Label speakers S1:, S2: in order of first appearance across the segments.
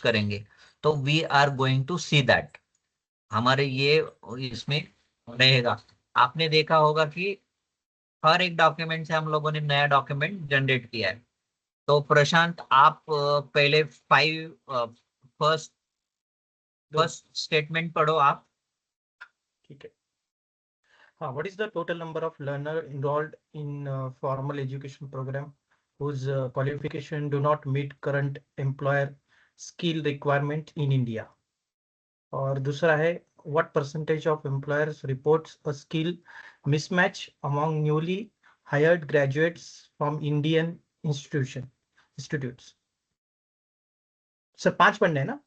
S1: करेंगे, तो we are going to see that हमारे ये इसमें रहेगा। आपने देखा होगा कि हर एक डॉक्यूमेंट से हम लोगों ने नया डॉक्यूमेंट जनरेट किया है। तो प्रशांत आप पहले फर्स्ट फर्स्ट स्टेटमेंट पढ़ो आप।
S2: ठीक है। हाँ, what is the total number of learner enrolled in formal education program whose qualification do not meet current employer skill requirement in India? और दूसरा है what percentage of employers reports a skill mismatch among newly hired graduates from Indian institutes? Sir 5 पढ़ने हैं ना?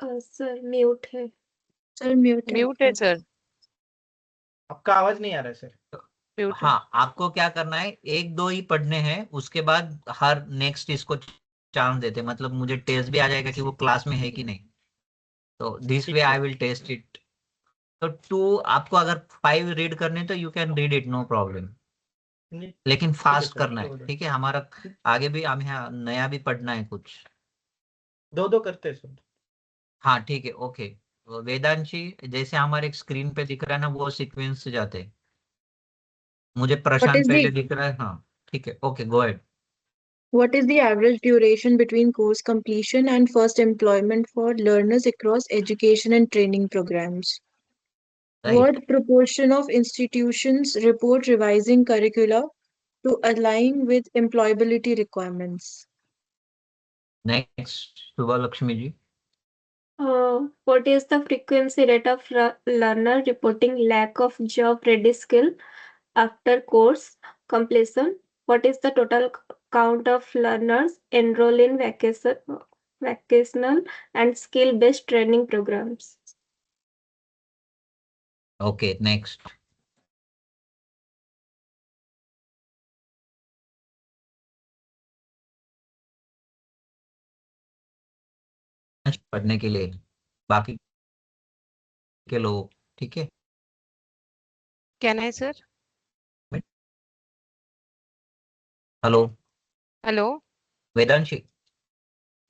S3: Sir mute है।
S4: Sir mute
S5: है sir,
S2: आपका आवाज नहीं आ रहा है सर।
S5: म्यूट है।
S1: हाँ, आपको क्या करना है, एक दो ही पढ़ने हैं, उसके बाद हर नेक्स्ट इसको चांस देते, मतलब मुझे टेस्ट भी आ जाएगा कि वो क्लास में है कि नहीं। तो this way I will test it. तो 2 आपको अगर 5 रीड करने तो you can read it, no problem, लेकिन फास्ट
S2: सर,
S1: करना है, ठीक है। हमारा आगे भी हमें नया भी पढ़ना है कुछ।
S2: 2-2 करते हैं सर।
S1: हाँ ठीक है, ओके। वेदांशी, जैसे हमारे एक स्क्रीन पे दिख रहा है ना, वो सीक्वेंस से जाते हैं। मुझे प्रशांत
S4: is
S1: पहले
S4: the-
S1: दिख रहा है, हाँ ठीक है, okay go ahead.
S4: What is the average duration between course completion and first employment for learners across education and training programs?
S1: Right,
S4: What proportion of institutions report revising curricula to align with employability requirements?
S1: Next Shubh Lakshmi ji.
S3: What is the frequency rate of learner reporting lack of job ready skill after course completion? What is the total count of learners enroll in vocational and skill based training programs?
S1: Okay next. पढ़ने के लिए बाकी के लोग, ठीक है।
S5: Can I sir?
S1: Hello
S5: hello,
S1: Vedanshi.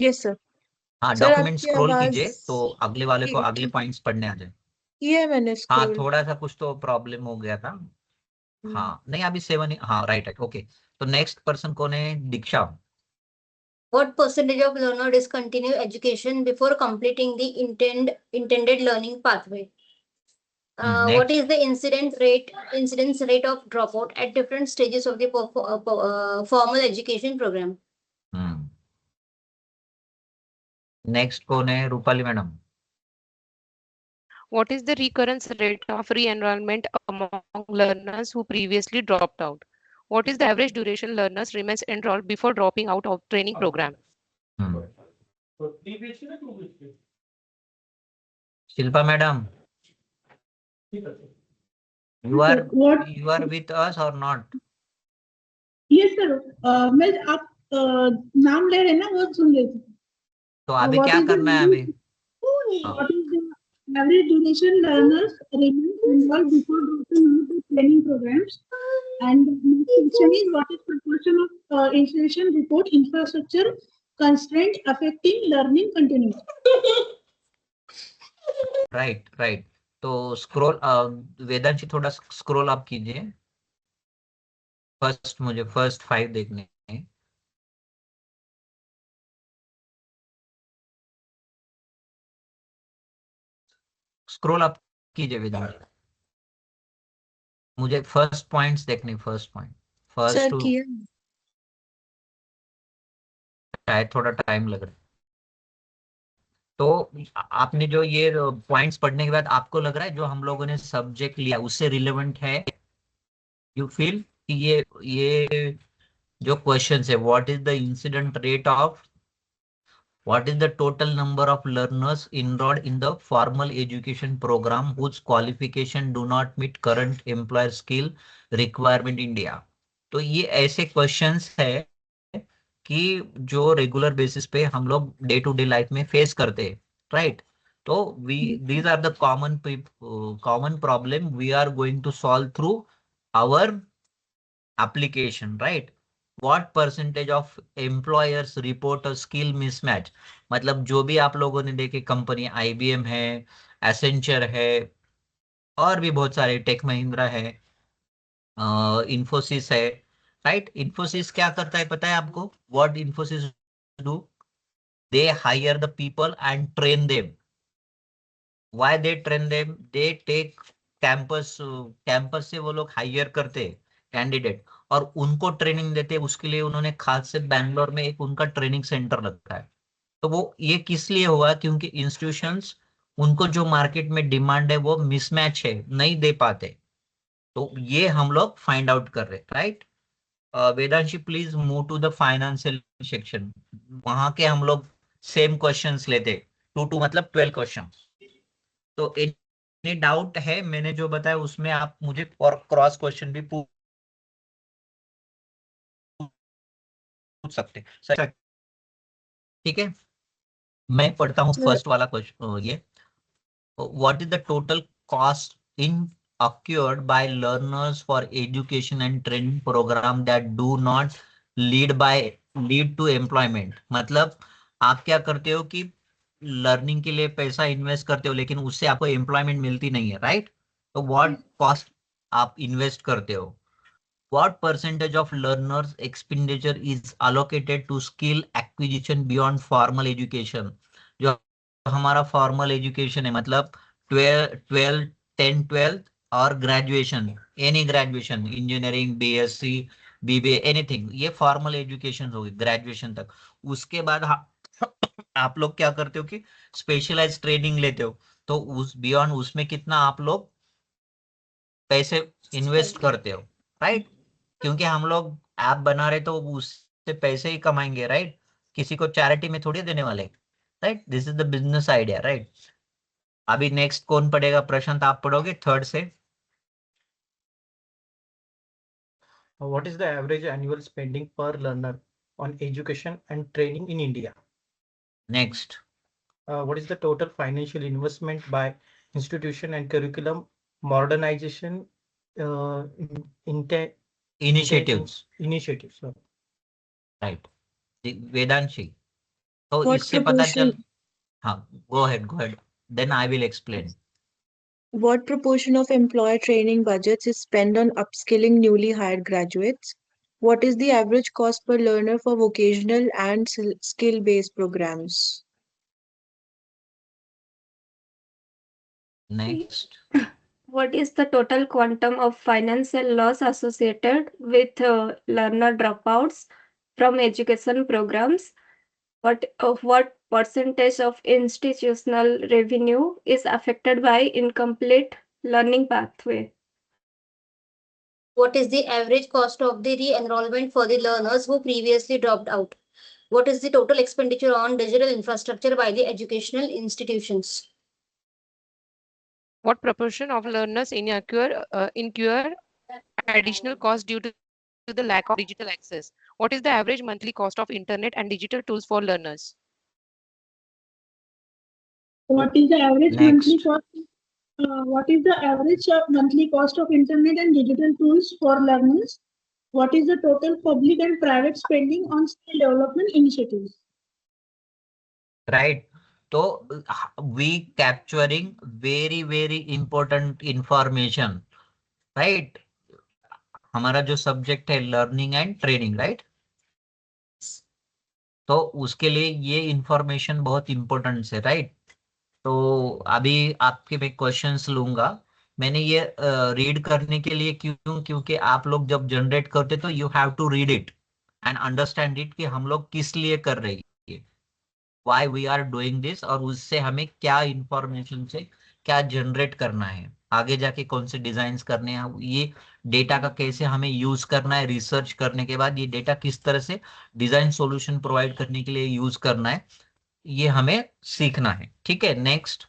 S4: Yes, sir.
S1: हाँ,
S4: Sir,
S1: document
S4: आपकी
S1: स्क्रॉल
S4: आवाज
S1: कीजिए तो अगले वाले को अगले
S4: ठीक
S1: पॉइंट्स पढ़ने आ जाए।
S4: किया है मैंने
S1: हाँ,
S4: scroll.
S1: थोड़ा सा कुछ तो प्रॉब्लम हो गया था। हाँ नहीं, अभी 7, हाँ राइट राइट, ओके। तो नेक्स्ट पर्सन कौन है, दीक्षा।
S6: What percentage of learner discontinue education before completing the intended learning pathway? What is the incidence rate of dropout at different stages of the formal education program?
S1: Next कौन है, Rupali madam.
S5: what is the recurrence rate of re-enrollment among learners who previously dropped out? What is the average duration learners remains enrolled before dropping out of training program?
S1: Shilpa madam, you are with us or not?
S7: Yes sir, मैं आप नाम ले रहे हैं ना, वो सुन रही थी।
S1: तो अभी क्या करना है अभी?
S7: What is the average duration learners remain enrolled before dropping out of training programs? And next question is, what is proportion of institution report infrastructure constraint affecting learning continuity?
S1: Right right. तो scroll, Vedanshi थोड़ा scroll up कीजिए। मुझे first 5 देखने हैं। Scroll up कीजिए वेदांशी, मुझे first points देखने, first point, first
S4: Sir,
S1: two.
S4: किया।
S1: शायद थोड़ा टाइम लग रहा है। तो आपने जो ये पॉइंट्स पढ़ने के बाद आपको लग रहा है जो हम लोगों ने सब्जेक्ट लिया उससे रिलेवेंट है? यू फील कि ये जो क्वेश्चन है, what is the incident rate of, what is the total number of learners enrolled in the formal education program whose qualification do not meet current employer skill requirement India? तो ये ऐसे questions है कि जो regular basis पे हम लोग day to day life में फेस करते हैं, राइट। तो we these are the common problem we are going to solve through our application, right? What percentage of employers report a skill mismatch, मतलब जो भी आप लोगों ने देखे कंपनी, IBM है, एसेंचर है, और भी बहुत सारे, टेक महिंद्रा है, इन्फोसिस है, राइट। इन्फोसिस क्या करता है पता है आपको? What Infosys do? They hire the people and train them. Why they train them? They take campus, campus से वो लोग हायर करते कैंडिडेट और उनको ट्रेनिंग देते। उसके लिए उन्होंने खास से बैंगलोर में एक उनका ट्रेनिंग सेंटर रखा है। तो वो ये किस लिए हुआ? क्योंकि इंस्टीट्यूशंस उनको जो मार्केट में डिमांड है वो मिसमैच है, नहीं दे पाते। तो ये हम लोग फाइंड आउट कर रहे, right. Vedanshi please move to the financial section. वहां के हम लोग सेम क्वेश्चंस लेते, 2 मतलब 12 क्वेश्चन। तो एनी डाउट है मैंने जो बताया उसमें, आप मुझे और क्रॉस क्वेश्चन भी पूछ सकते सर, ठीक है। मैं पढ़ता हूँ
S4: Sir,
S1: फर्स्ट वाला क्वेश्चन। ये what is the total cost incurred by learners for education and training program that do not lead to employment? मतलब आप क्या करते हो कि लर्निंग के लिए पैसा इन्वेस्ट करते हो लेकिन उससे आपको एम्प्लॉयमेंट मिलती नहीं है, राइट। तो व्हाट कॉस्ट आप इन्वेस्ट करते हो? What percentage of learners expenditure is allocated to skill acquisition beyond formal education? जो हमारा फॉर्मल एजुकेशन है, मतलब 12 10 12 और graduation, any graduation, engineering, BSc, BBA, anything, ये फॉर्मल एजुकेशन होगी ग्रेजुएशन तक। उसके बाद आप लोग क्या करते हो कि स्पेशलाइज ट्रेनिंग लेते हो। तो उस बियॉन्ड उसमें कितना आप लोग पैसे इन्वेस्ट करते हो, राइट। क्योंकि हम लोग ऐप बना रहे तो उससे पैसे ही कमाएंगे, राइट। किसी को चैरिटी में थोड़ी देने वाले, right. This is the business idea, right. अभी नेक्स्ट कौन पढ़ेगा? प्रशांत आप पढ़ोगे थर्ड से।
S2: What is the average annual spending per learner on education and training in India?
S1: Next.
S2: What is the total financial investment by institution and curriculum modernization
S1: initiatives,
S2: initiatives?
S1: Right. Vedanshi, तो
S4: what
S1: इससे पता चल,
S4: proportion
S1: हाँ, गो head, then I will explain.
S4: what proportion of employer training budgets is spent on upskilling newly hired graduates? What is the average cost per learner for vocational and skill-based programs?
S1: Next.
S3: What is the total quantum of financial loss associated with learner dropouts from education programs? What percentage of institutional revenue is affected by incomplete learning pathway?
S6: What is the average cost of the re-enrollment for the learners who previously dropped out? What is the total expenditure on digital infrastructure by the educational institutions?
S5: What proportion of learners incur additional cost due to the lack of digital access? What is the average monthly cost of internet and digital tools for learners?
S7: What is the average monthly
S1: next.
S7: cost? What is the average monthly cost of internet and digital tools for learners? What is the total public and private spending on skill development initiatives?
S1: Right. तो we capturing very very important information, right. हमारा जो subject है learning and training, right. तो उसके लिए ये information बहुत important है, राइट। तो अभी आपके मैं क्वेश्चंस लूंगा। मैंने ये रीड करने के लिए क्यों? क्योंकि आप लोग जब जनरेट करते तो you have to read it and understand it कि हम लोग किस लिए कर रहे हैं, why we are doing this, और उससे हमें क्या इंफॉर्मेशन से क्या जनरेट करना है, आगे जाके कौन से डिजाइन करने हैं, ये डेटा का कैसे हमें यूज करना है, रिसर्च करने के बाद ये डेटा किस तरह से डिजाइन सॉल्यूशन प्रोवाइड करने के लिए यूज करना है, ये हमें सीखना है, ठीक है। नेक्स्ट।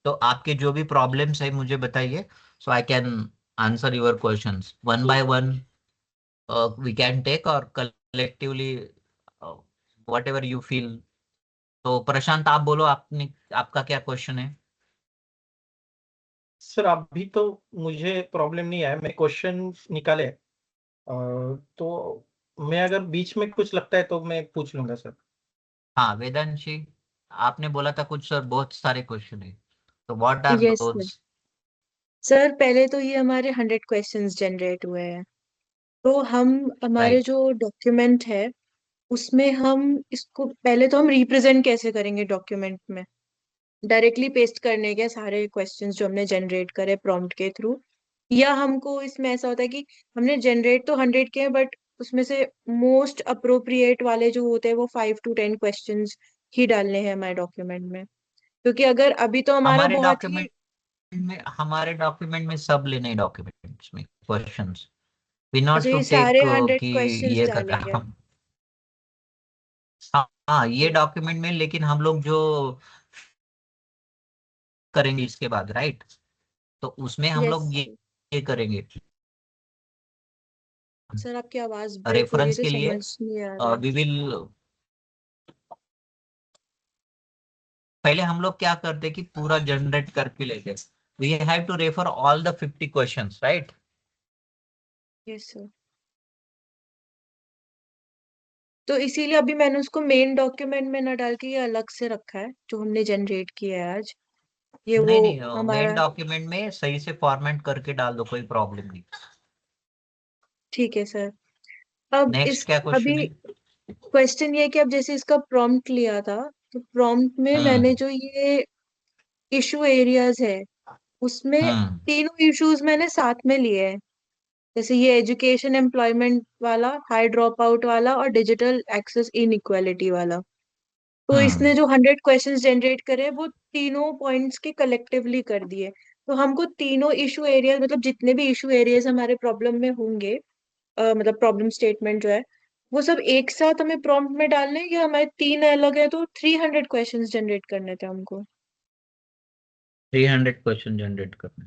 S1: तो आपके जो भी प्रॉब्लम्स है मुझे बताइए, so I can answer your questions one by one. We can take और collectively whatever you feel. तो प्रशांत आप बोलो, आपने आपका क्या क्वेश्चन है?
S2: सर अभी तो मुझे प्रॉब्लम नहीं आया, मैं क्वेश्चन निकाले तो मैं अगर बीच में कुछ लगता है तो मैं पूछ लूंगा सर।
S1: हाँ वेदांशी, आपने बोला था कुछ सर, बहुत सारे क्वेश्चन है, तो what are
S4: yes sir.
S1: Those?
S4: Sir पहले तो ये हमारे 100 क्वेश्चंस जनरेट हुए हैं, तो हम हमारे
S1: राइट।
S4: जो डॉक्यूमेंट है उसमें हम इसको पहले तो हम रिप्रेजेंट कैसे करेंगे डॉक्यूमेंट में, डायरेक्टली पेस्ट करने के सारे क्वेश्चंस जो हमने जनरेट करे प्रॉम्प्ट के थ्रू, या हमको इसमें ऐसा होता है कि हमने जनरेट तो 100 के हैं बट उसमें से मोस्ट अप्रोप्रिएट वाले जो होते हैं वो 5 to 10 क्वेश्चंस ही डालने हैं हमारे डॉक्यूमेंट में, क्योंकि अगर अभी तो हमारा
S1: हमारे
S4: बहुत ही
S1: डॉक्यूमेंट में सब लेने डॉक्यूमेंट्स में क्वेश्चंस, वी नॉट
S4: अच्छा
S1: टू
S4: ये
S1: टेक
S4: सारे 100
S1: कि
S4: क्वेश्चंस
S1: ये कर
S4: डालेंगे।
S1: हम। हाँ ये डॉक्यूमेंट में, लेकिन हम लोग जो करेंगे इसके बाद, राइट, तो उसमें हम
S4: यस
S1: लोग ये करेंगे
S4: सर, आपकी आवाज ब्रेक हो रही है
S1: रेफरेंस
S4: तो
S1: के लिए।
S4: समझ नहीं आ रहा है।
S1: वी विल, पहले हम लोग क्या करते कि पूरा जनरेट करके लेते, we have to refer all the 50 questions, right.
S4: Yes sir, तो इसीलिए अभी मैंने उसको मेन डॉक्यूमेंट में न डाल के ये अलग से रखा है जो हमने जनरेट किया है आज, ये वो
S1: नहीं नहीं, मेन
S4: हमारा।
S1: डॉक्यूमेंट में सही से फॉर्मेट करके डाल दो, कोई प्रॉब्लम नहीं।
S4: ठीक है सर। अब
S1: नेक्स्ट
S4: इस
S1: क्या क्वेश्चन
S4: अभी
S1: है?
S4: क्वेश्चन ये कि अब जैसे इसका प्रॉम्प्ट लिया था, तो प्रॉम्प्ट में मैंने
S1: हम्म
S4: जो ये इशू एरियाज है उसमें
S1: हम्म
S4: तीनों इश्यूज मैंने साथ में लिए हैं, जैसे ये एजुकेशन एम्प्लॉयमेंट वाला, हाई ड्रॉप आउट वाला और डिजिटल एक्सेस इनइक्वालिटी वाला। तो इसने
S1: हम्म
S4: जो 100 क्वेश्चंस जनरेट करे वो तीनों पॉइंट्स के कलेक्टिवली कर दिए, तो हमको तीनों इशू एरियाज मतलब जितने भी इशू एरियाज हमारे प्रॉब्लम में होंगे, मतलब प्रॉब्लम स्टेटमेंट जो है वो सब एक साथ हमें प्रॉम्प्ट में डालने हैं, या हमारे तीन अलग है तो 300 क्वेश्चंस जनरेट करने थे हमको।
S1: 300 क्वेश्चन जनरेट करने।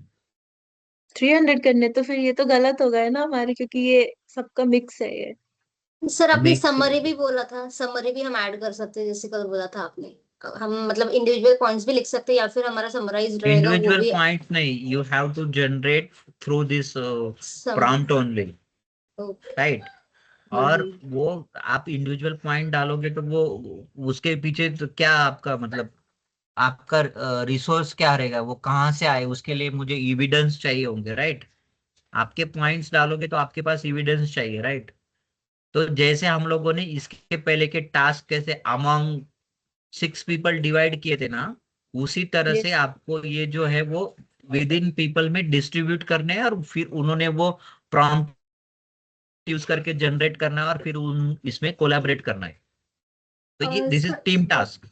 S4: 300 करने, तो फिर ये तो गलत हो गया ना हमारे, क्योंकि ये सबका मिक्स है ये।
S6: सर आपने
S1: मिक्स।
S6: समरी भी बोला था, समरी भी हम ऐड कर सकते हैं जैसे कल बोला था आपने। हम मतलब इंडिविजुअल पॉइंट्स भी लिख सकते हैं या फिर हमारा समराइज रहेगा वो
S1: इंडिविजुअल
S6: भी।
S1: पॉइंट नहीं, you have to generate through this
S6: some
S1: prompt only,
S6: okay.
S1: Right. और वो आप इंडिविजुअल पॉइंट डालोगे तो वो उसके पीछे तो क्या आपका मतलब, आपका रिसोर्स क्या रहेगा, वो कहाँ से आए, उसके लिए मुझे एविडेंस चाहिए होंगे, राइट। आपके पॉइंट्स डालोगे तो आपके पास एविडेंस चाहिए, राइट। तो जैसे हम लोगों ने इसके पहले के टास्क कैसे अमंग 6 पीपल डिवाइड किए थे ना, उसी तरह से
S4: यस
S1: आपको ये जो है वो विद इन पीपल में डिस्ट्रीब्यूट करने हैं, और फिर उन्होंने वो प्रॉम्प्ट यूज करके जनरेट करना है, और फिर उन इसमें कोलैबोरेट करना है। तो ये this is
S3: sir
S1: team task.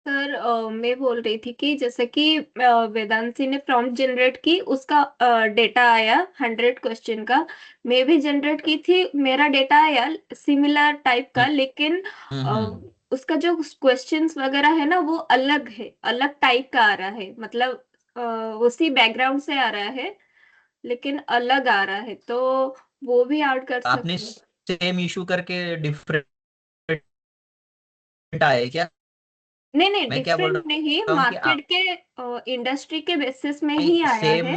S3: Sir मैं बोल रही थी कि जैसे कि वेदांती ने प्रॉम्प्ट जनरेट की, उसका डेटा आया 100 क्वेश्चन का। मैं भी जनरेट की थी, मेरा डेटा आया सिमिलर टाइप का, लेकिन अ,
S1: हम्म।
S3: उसका जो क्वेश्चंस वगैरह है ना वो अलग है, अलग टाइप का आ रहा है, मतलब अ, उसी बैकग्राउंड से आ रहा है लेकिन अलग आ रहा है, तो वो भी ऐड कर
S1: आपने
S3: सकते हैं।
S1: सेम इशू करके डिफरेंट आए क्या?
S3: नहीं नहीं,
S1: मैं क्या बोल
S3: डिफरेंट नहीं,
S1: रहा हूँ कि
S3: मार्केट के इंडस्ट्री के बेसिस में ही आया
S1: सेम।
S3: है।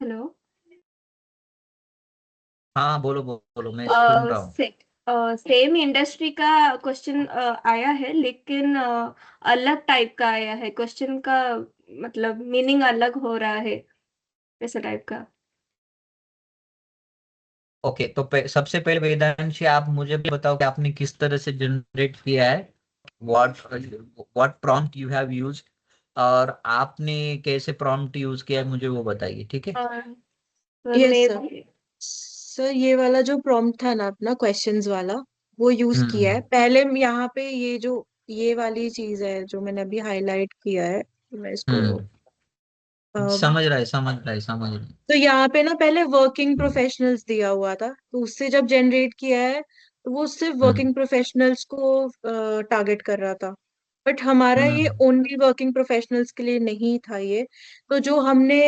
S3: हेलो।
S1: हाँ बोलो बोलो, मैं सुन रहा हूँ।
S3: सेम इंडस्ट्री का क्वेश्चन आया है, लेकिन अलग टाइप का आया है क्वेश्चन का, मतलब मीनिंग अलग हो रहा है, ऐसा टाइप का।
S1: ओके, तो सबसे पहले वेदांशी आप मुझे बताओ कि आपने किस तरह से जनरेट किया है, what what prompt you have used, और आपने कैसे प्रॉम्प्ट यूज किया है, मुझे वो बताइए, ठीक है।
S3: सर
S4: यस
S3: मैं
S4: सर। सर ये वाला जो प्रॉम्प्ट था ना अपना क्वेश्चंस वाला, वो यूज किया है
S1: हम्म
S4: पहले। यहाँ पे ये जो ये वाली चीज है जो मैंने अभी हाईलाइट किया है, मैं इसको
S1: समझ रहा है, समझ रहा है, समझ रहा है।
S4: तो यहाँ पे ना पहले वर्किंग प्रोफेशनल्स दिया हुआ था, तो उससे जब जनरेट किया है तो वो सिर्फ
S1: हम्म
S4: वर्किंग प्रोफेशनल्स को टारगेट कर रहा था, बट हमारा ये
S1: हम्म
S4: ओनली वर्किंग प्रोफेशनल्स के लिए नहीं था ये। तो जो हमने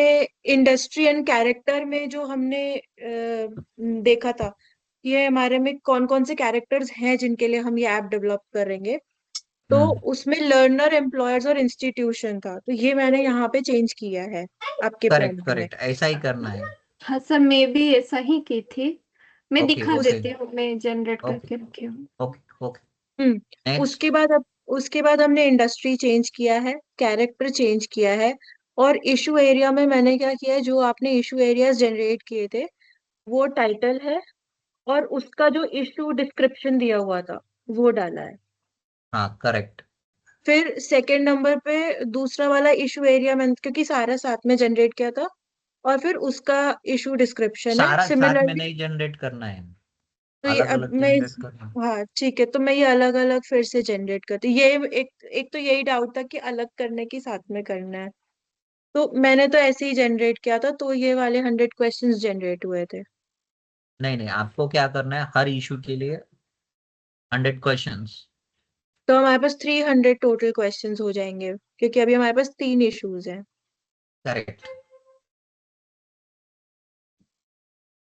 S4: इंडस्ट्री एंड कैरेक्टर में जो हमने देखा था, ये हमारे में कौन कौन से कैरेक्टर्स हैं जिनके लिए हम ये ऐप डेवलप करेंगे, तो
S1: हम्म।
S4: उसमें लर्नर, एम्प्लॉयर्स और इंस्टीट्यूशन था, तो ये मैंने यहाँ पे चेंज किया है आपके
S1: करेक्ट
S4: प्रॉम्प्ट में।
S1: करेक्ट, ऐसा ही करना है।
S3: हाँ सर, मैं भी ऐसा ही की थी। मैं
S1: ओके
S3: दिखा
S1: ओके
S3: देती हूँ, मैं जनरेट
S1: ओके
S3: करके रखी हूँ।
S1: Okay okay.
S4: Hmm
S1: next.
S4: उसके बाद हमने इंडस्ट्री चेंज किया है, कैरेक्टर चेंज किया है, और इशू एरिया में मैंने क्या किया है, जो आपने इशू एरियाज जनरेट किए थे वो टाइटल है, और उसका जो इशू डिस्क्रिप्शन दिया हुआ था वो डाला है।
S1: हाँ करेक्ट।
S4: फिर सेकंड नंबर पे दूसरा वाला इशू एरिया मैंने क्योंकि सारा साथ में जनरेट किया था, और फिर उसका इशू डिस्क्रिप्शन है
S1: सारा साथ में
S4: सिमिलरली।
S1: नहीं जनरेट करना है,
S4: तो ये
S1: अलग
S4: अब
S1: अलग
S4: मैं
S1: जनरेट करना है।
S4: हाँ ठीक है, तो मैं ये अलग अलग फिर से जनरेट करती ये एक तो यही डाउट था कि अलग करने की साथ में करना है, तो मैंने तो ऐसे ही जनरेट किया था, तो ये वाले 100 क्वेश्चंस जनरेट हुए थे।
S1: नहीं नहीं, आपको क्या करना है, हर इशू के लिए 100 क्वेश्चंस।
S4: तो हमारे पास 300 टोटल क्वेश्चंस हो जाएंगे, क्योंकि अभी हमारे पास 3 इश्यूज हैं।
S1: करेक्ट।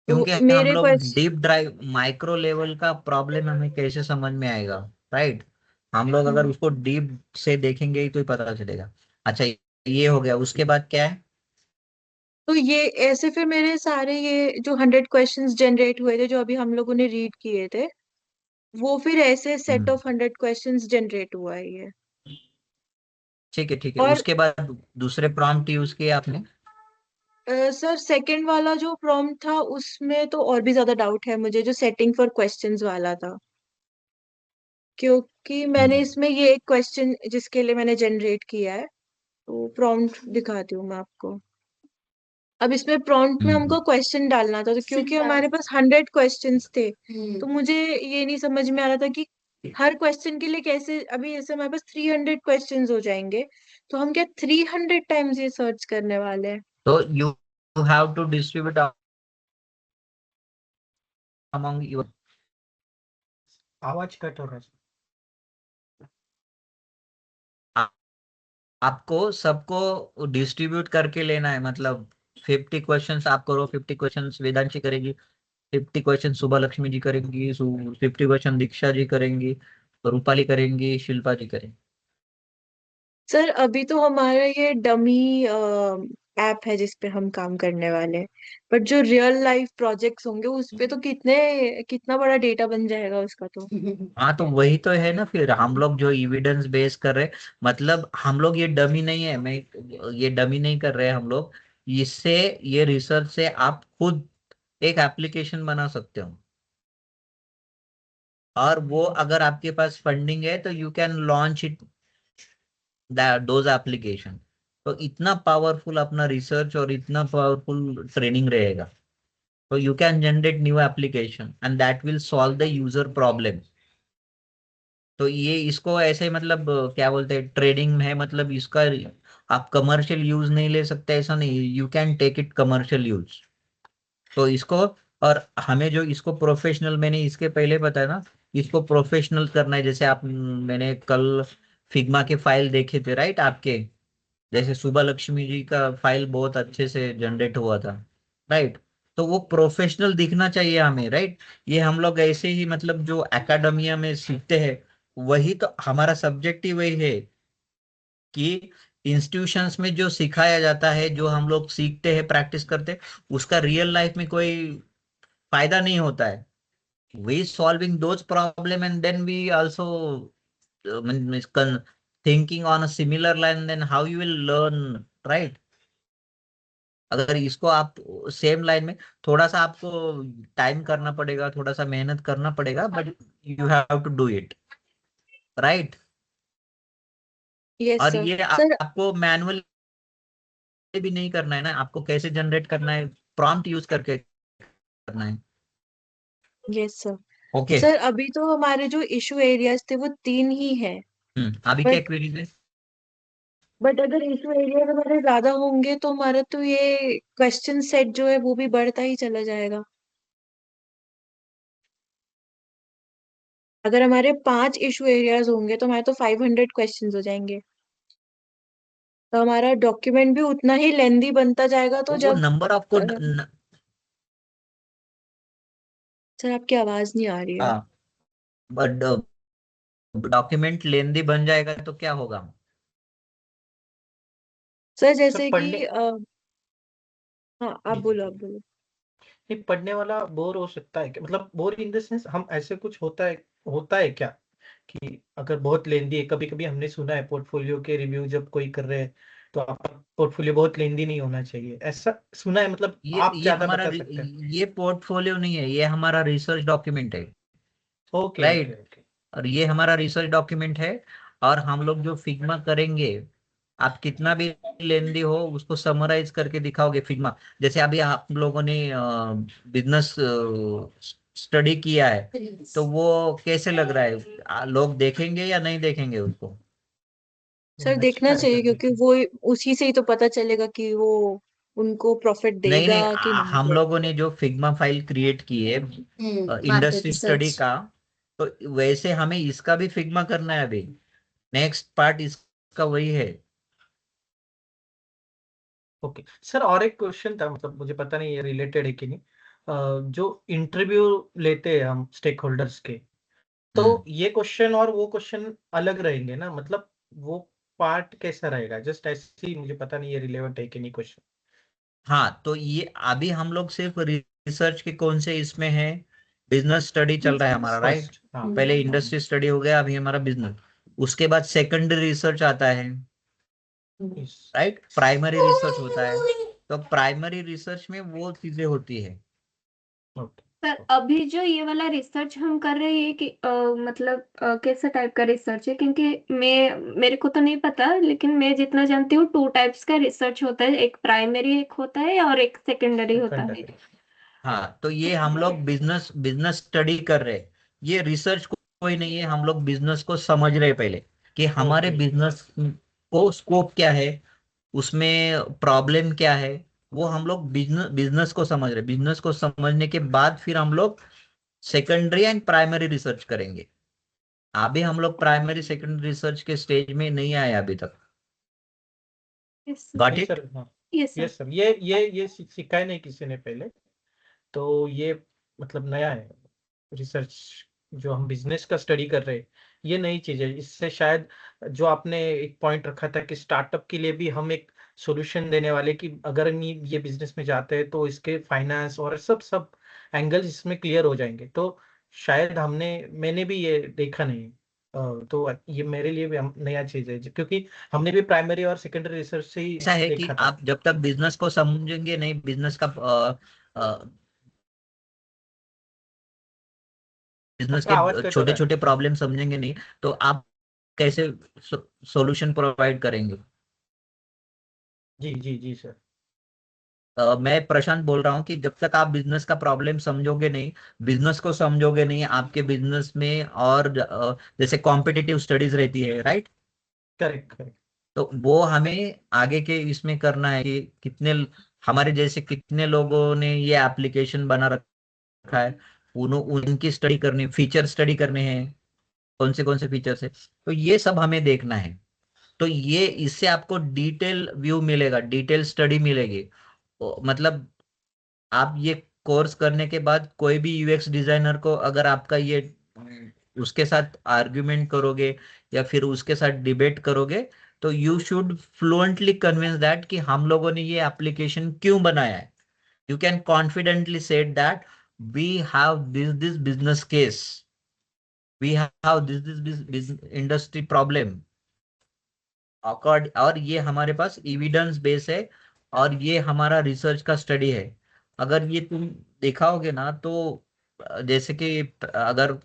S4: तो
S1: क्योंकि हम
S4: मेरे
S1: लोग
S4: question
S1: deep drive micro level का प्रॉब्लम हमें कैसे समझ में आएगा, राइट। हम लोग अगर उसको डीप से देखेंगे ही तो ही पता चलेगा। अच्छा, ये हो गया, उसके बाद क्या है?
S4: तो ये ऐसे फिर मेरे सारे ये जो 100 क्वेश्चंस जनरेट हुए थे जो अभी हम लोगों ने रीड किए थे, वो फिर ऐसे set
S1: hmm,
S4: of 100 questions generate हुआ है ये।
S1: ठीक है,
S4: और
S1: उसके बाद दूसरे प्रॉम्प्ट यूज किए आपने?
S4: सर सेकंड वाला जो प्रॉम्प्ट था उसमें तो और भी ज्यादा डाउट है मुझे, जो सेटिंग फॉर क्वेश्चंस वाला था, क्योंकि मैंने
S1: हम्म
S4: इसमें ये एक क्वेश्चन जिसके लिए मैंने जनरेट किया है, तो प्रॉम्प्ट दिखाती हूँ मैं आपको। अब इसमें प्रॉम्प्ट में हमको
S1: हम्म।
S4: क्वेश्चन डालना था, तो क्योंकि हमारे पास 100 क्वेश्चंस थे, तो मुझे ये नहीं समझ में आ रहा था कि हर क्वेश्चन के लिए कैसे, अभी ऐसे हमारे पास 300 क्वेश्चंस हो जाएंगे, तो हम क्या 300 टाइम्स ये सर्च करने वाले हैं?
S1: तो you have to distribute among your.
S2: आवाज कट हो रहा है।
S1: आपको सबको डिस्ट्रीब्यूट करके लेना है, मतलब 50 क्वेश्चंस आप करो, 50 क्वेश्चंस वेदांशी करेगी, 50 क्वेश्चन सुबह लक्ष्मी जी करेंगी, 50 क्वेश्चन दीक्षा जी करेंगी, रूपाली करेंगी, शिल्पा जी करेंगी।
S4: सर अभी तो हमारा ये डमी ऐप है जिस पे हम काम करने वाले हैं, बट जो रियल लाइफ प्रोजेक्ट्स होंगे उस पे तो कितना बड़ा डेटा बन जाएगा उसका तो।
S1: हाँ तो वही तो है ना, फिर हम लोग जो इविडेंस बेस कर रहे, मतलब हम लोग ये डमी नहीं है, मैं ये डमी नहीं कर रहे हम लोग। इससे, ये रिसर्च से आप खुद एक एप्लीकेशन बना सकते हो, और वो अगर आपके पास फंडिंग है तो you can launch it, those application. तो इतना पावरफुल अपना रिसर्च और इतना पावरफुल ट्रेनिंग रहेगा, तो you can generate new application and that will solve the user problem. तो ये इसको ऐसे मतलब क्या बोलते हैं, ट्रेडिंग है, मतलब इसका आप कमर्शियल यूज नहीं ले सकते, ऐसा नहीं, you can take it commercial use. तो इसको, और हमें जो इसको प्रोफेशनल, मैंने इसके पहले बताया ना, इसको प्रोफेशनल करना है। जैसे आप, मैंने कल फिग्मा के फाइल देखे थे, राइट आपके, जैसे सुबह लक्ष्मी जी का फाइल बहुत अच्छे से जनरेट हुआ था, राइट। तो वो प्रोफेशनल दिखना चाहिए हमें, राइट। ये हम लोग ऐसे ही मतलब जो एकेडमिया में सीखते हैं, वही तो हमारा सब्जेक्ट ही वही है कि इंस्टीट्यूशंस में जो सिखाया जाता है, जो हम लोग सीखते हैं, प्रैक्टिस करते हैं, उसका रियल लाइफ में कोई फायदा नहीं होता है। We solving those problem and then we also thinking on a similar line, then how you will learn, right? अगर इसको आप सेम लाइन में, थोड़ा सा आपको टाइम करना पड़ेगा, थोड़ा सा मेहनत करना पड़ेगा, but you have to do it, right.
S4: Yes
S1: और
S4: सर।
S1: ये
S4: सर
S1: आपको मैनुअल भी नहीं करना है ना, आपको कैसे जनरेट करना है, प्रॉम्प्ट यूज करके करना है।
S4: Yes sir.
S1: ओके।
S4: सर अभी तो हमारे जो इशू एरियाज थे वो 3 ही हैं,
S1: अभी क्या
S4: बट
S1: क्वेरीज है?
S4: अगर इशू एरियाज हमारे ज्यादा होंगे तो हमारा तो ये क्वेश्चन सेट जो है वो भी बढ़ता ही चला जाएगा। अगर हमारे 5 इशू एरियाज होंगे तो हमारे तो 500 क्वेश्चंस हो जाएंगे, तो हमारा डॉक्यूमेंट भी उतना ही लेंदी बनता जाएगा, तो
S1: वो
S4: जब
S1: नंबर आपको
S4: सर आपकी आवाज नहीं आ रही है।
S1: हाँ, बट डॉक्यूमेंट लेंदी बन जाएगा तो क्या होगा?
S4: सर
S2: सर
S4: जैसे कि
S2: पढ़ने
S4: हाँ आप
S2: जी जी
S4: बोलो,
S2: जी।
S4: आप बोलो।
S2: नहीं, पढ़ने वाला बोर हो सकता है क्या? मतलब बोर इन द सेंस, हम ऐसे कुछ होता है क्या कि अगर बहुत लेंदी है, कभी कभी हमने सुना है पोर्टफोलियो के रिव्यू जब कोई कर रहे हैं तो आपका पोर्टफोलियो बहुत लेंदी नहीं होना चाहिए, ऐसा सुना है? मतलब आप
S1: ये
S2: ज्यादा
S1: हमारा
S2: बता सकते हैं।
S1: ये पोर्टफोलियो नहीं है, ये हमारा रिसर्च डॉक्यूमेंट है,
S2: ओके ओके
S1: राइट।
S2: ओके।
S1: और ये हमारा रिसर्च डॉक्यूमेंट है। और हम लोग जो फिग्मा करेंगे, आप कितना भी लेंदी हो उसको समराइज करके दिखाओगे फिग्मा। जैसे अभी आप लोगों ने बिजनेस स्टडी किया है, तो वो कैसे लग रहा है, लोग देखेंगे या नहीं देखेंगे उसको?
S4: सर
S2: अच्छा
S4: देखना
S2: है
S4: चाहिए,
S2: सर,
S4: क्योंकि
S2: देखिए।
S4: वो उसी से ही तो पता चलेगा कि वो उनको प्रॉफिट
S1: नहीं
S4: देगा
S1: नहीं,
S4: कि नहीं
S1: हम
S4: देगा।
S1: लोगों ने जो फिग्मा फाइल क्रिएट की है
S6: मार्केट
S1: इंडस्ट्री स्टडी
S6: रिसर्च।
S1: का, तो वैसे हमें इसका भी फिग्मा करना है अभी। नेक्स्ट पार्ट इसका वही है।
S2: ओके सर, और एक क्वेश्चन था, मतलब मुझे पता नहीं ये रिलेटेड है कि नहीं। जो इंटरव्यू लेते हैं हम स्टेक होल्डर्स के, तो ये क्वेश्चन और वो क्वेश्चन अलग रहेंगे ना? मतलब वो पार्ट कैसा रहेगा? जस्ट ऐसे ही, मुझे पता नहीं ये रिलेवेंट है कि नहीं क्वेश्चन।
S1: हाँ, तो ये अभी हम लोग सिर्फ रिसर्च के कौन से इसमें है, बिजनेस स्टडी चल रहा है हमारा, राइट।
S2: फर्स्ट, हाँ।
S1: पहले इंडस्ट्री स्टडी हो गया, अभी हमारा बिजनेस। उसके बाद सेकेंडरी रिसर्च आता है,
S2: Yes.
S1: राइट। प्राइमरी रिसर्च होता है। तो प्राइमरी रिसर्च में वो चीजें होती है।
S2: Okay.
S3: सर अभी जो ये वाला रिसर्च हम कर रहे हैं कि मतलब कैसा टाइप का रिसर्च है, क्योंकि मेरे को तो नहीं पता, लेकिन मैं जितना जानती हूँ 2 टाइप्स का रिसर्च होता है, एक प्राइमरी एक होता है और एक सेकेंडरी होता है।
S2: Secondary.
S1: हाँ, तो ये हम लोग बिजनेस बिजनेस स्टडी कर रहे हैं। ये रिसर्च कोई नहीं है, हम लोग बिजनेस को समझ रहे हैं पहले, कि हमारे
S2: Okay.
S1: बिजनेस को स्कोप क्या है, उसमें प्रॉब्लम क्या है। वो हम लोग बिजनेस बिजनेस को समझ रहे, बिजनेस को समझने के बाद फिर हम लोग सेकेंडरी एंड प्राइमरी रिसर्च करेंगे। अभी हम लोग प्राइमरी सेकेंडरी रिसर्च के स्टेज में नहीं आए अभी तक।
S3: Yes sir.
S1: Got
S2: Yes
S1: it?
S2: Sir, हाँ।
S3: Yes sir.
S2: Yes सर, ये सिखा ही नहीं किसी ने पहले, तो ये मतलब नया है रिसर्च। जो हम बिजनेस का स्टडी कर रहे हैं, ये नई चीज है। इससे शायद जो आपने एक पॉइंट रखा था कि स्टार्टअप के लिए भी हम एक सॉल्यूशन देने वाले, कि अगर नहीं ये बिजनेस में जाते हैं तो इसके फाइनेंस और सब सब एंगल्स इसमें क्लियर हो जाएंगे, तो शायद मैंने भी ये देखा नहीं। तो ये मेरे लिए भी नया चीज है, क्योंकि हमने भी प्राइमरी और सेकेंडरी रिसर्च से ही
S1: ऐसा है कि
S2: देखा था।
S1: आप जब तक बिजनेस को समझेंगे नहीं, बिजनेस
S2: आपका आवाज
S1: के
S2: कट हो
S1: छोटे
S2: रहा है।
S1: छोटे प्रॉब्लम समझेंगे नहीं, तो आप कैसे सॉल्यूशन प्रोवाइड करेंगे?
S2: जी जी जी सर।
S1: मैं प्रशांत बोल रहा हूँ कि जब तक आप बिजनेस का प्रॉब्लम समझोगे नहीं, बिजनेस को समझोगे नहीं, आपके बिजनेस में और जैसे कॉम्पिटिटिव स्टडीज रहती है, राइट।
S2: Correct correct.
S1: तो वो हमें आगे के इसमें करना है कि कितने हमारे जैसे कितने लोगों ने ये एप्लीकेशन बना रखा है, उनकी स्टडी करनी, फीचर स्टडी करने हैं, कौन से फीचर्स है। तो ये सब हमें देखना है। तो ये इससे आपको डिटेल व्यू मिलेगा, डिटेल स्टडी मिलेगी। मतलब आप ये कोर्स करने के बाद कोई भी यूएक्स डिजाइनर को अगर आपका ये उसके साथ आर्ग्यूमेंट करोगे या फिर उसके साथ डिबेट करोगे, तो you should fluently convince that कि हम लोगों ने ये एप्लीकेशन क्यों बनाया है। You can confidently said that we have this business case, we have this industry problem accord, और ये हमारे पास एविडेंस बेस है, और ये हमारा रिसर्च का स्टडी है। अगर ये तुम दिखाओगे ना, तो जैसे कि अगर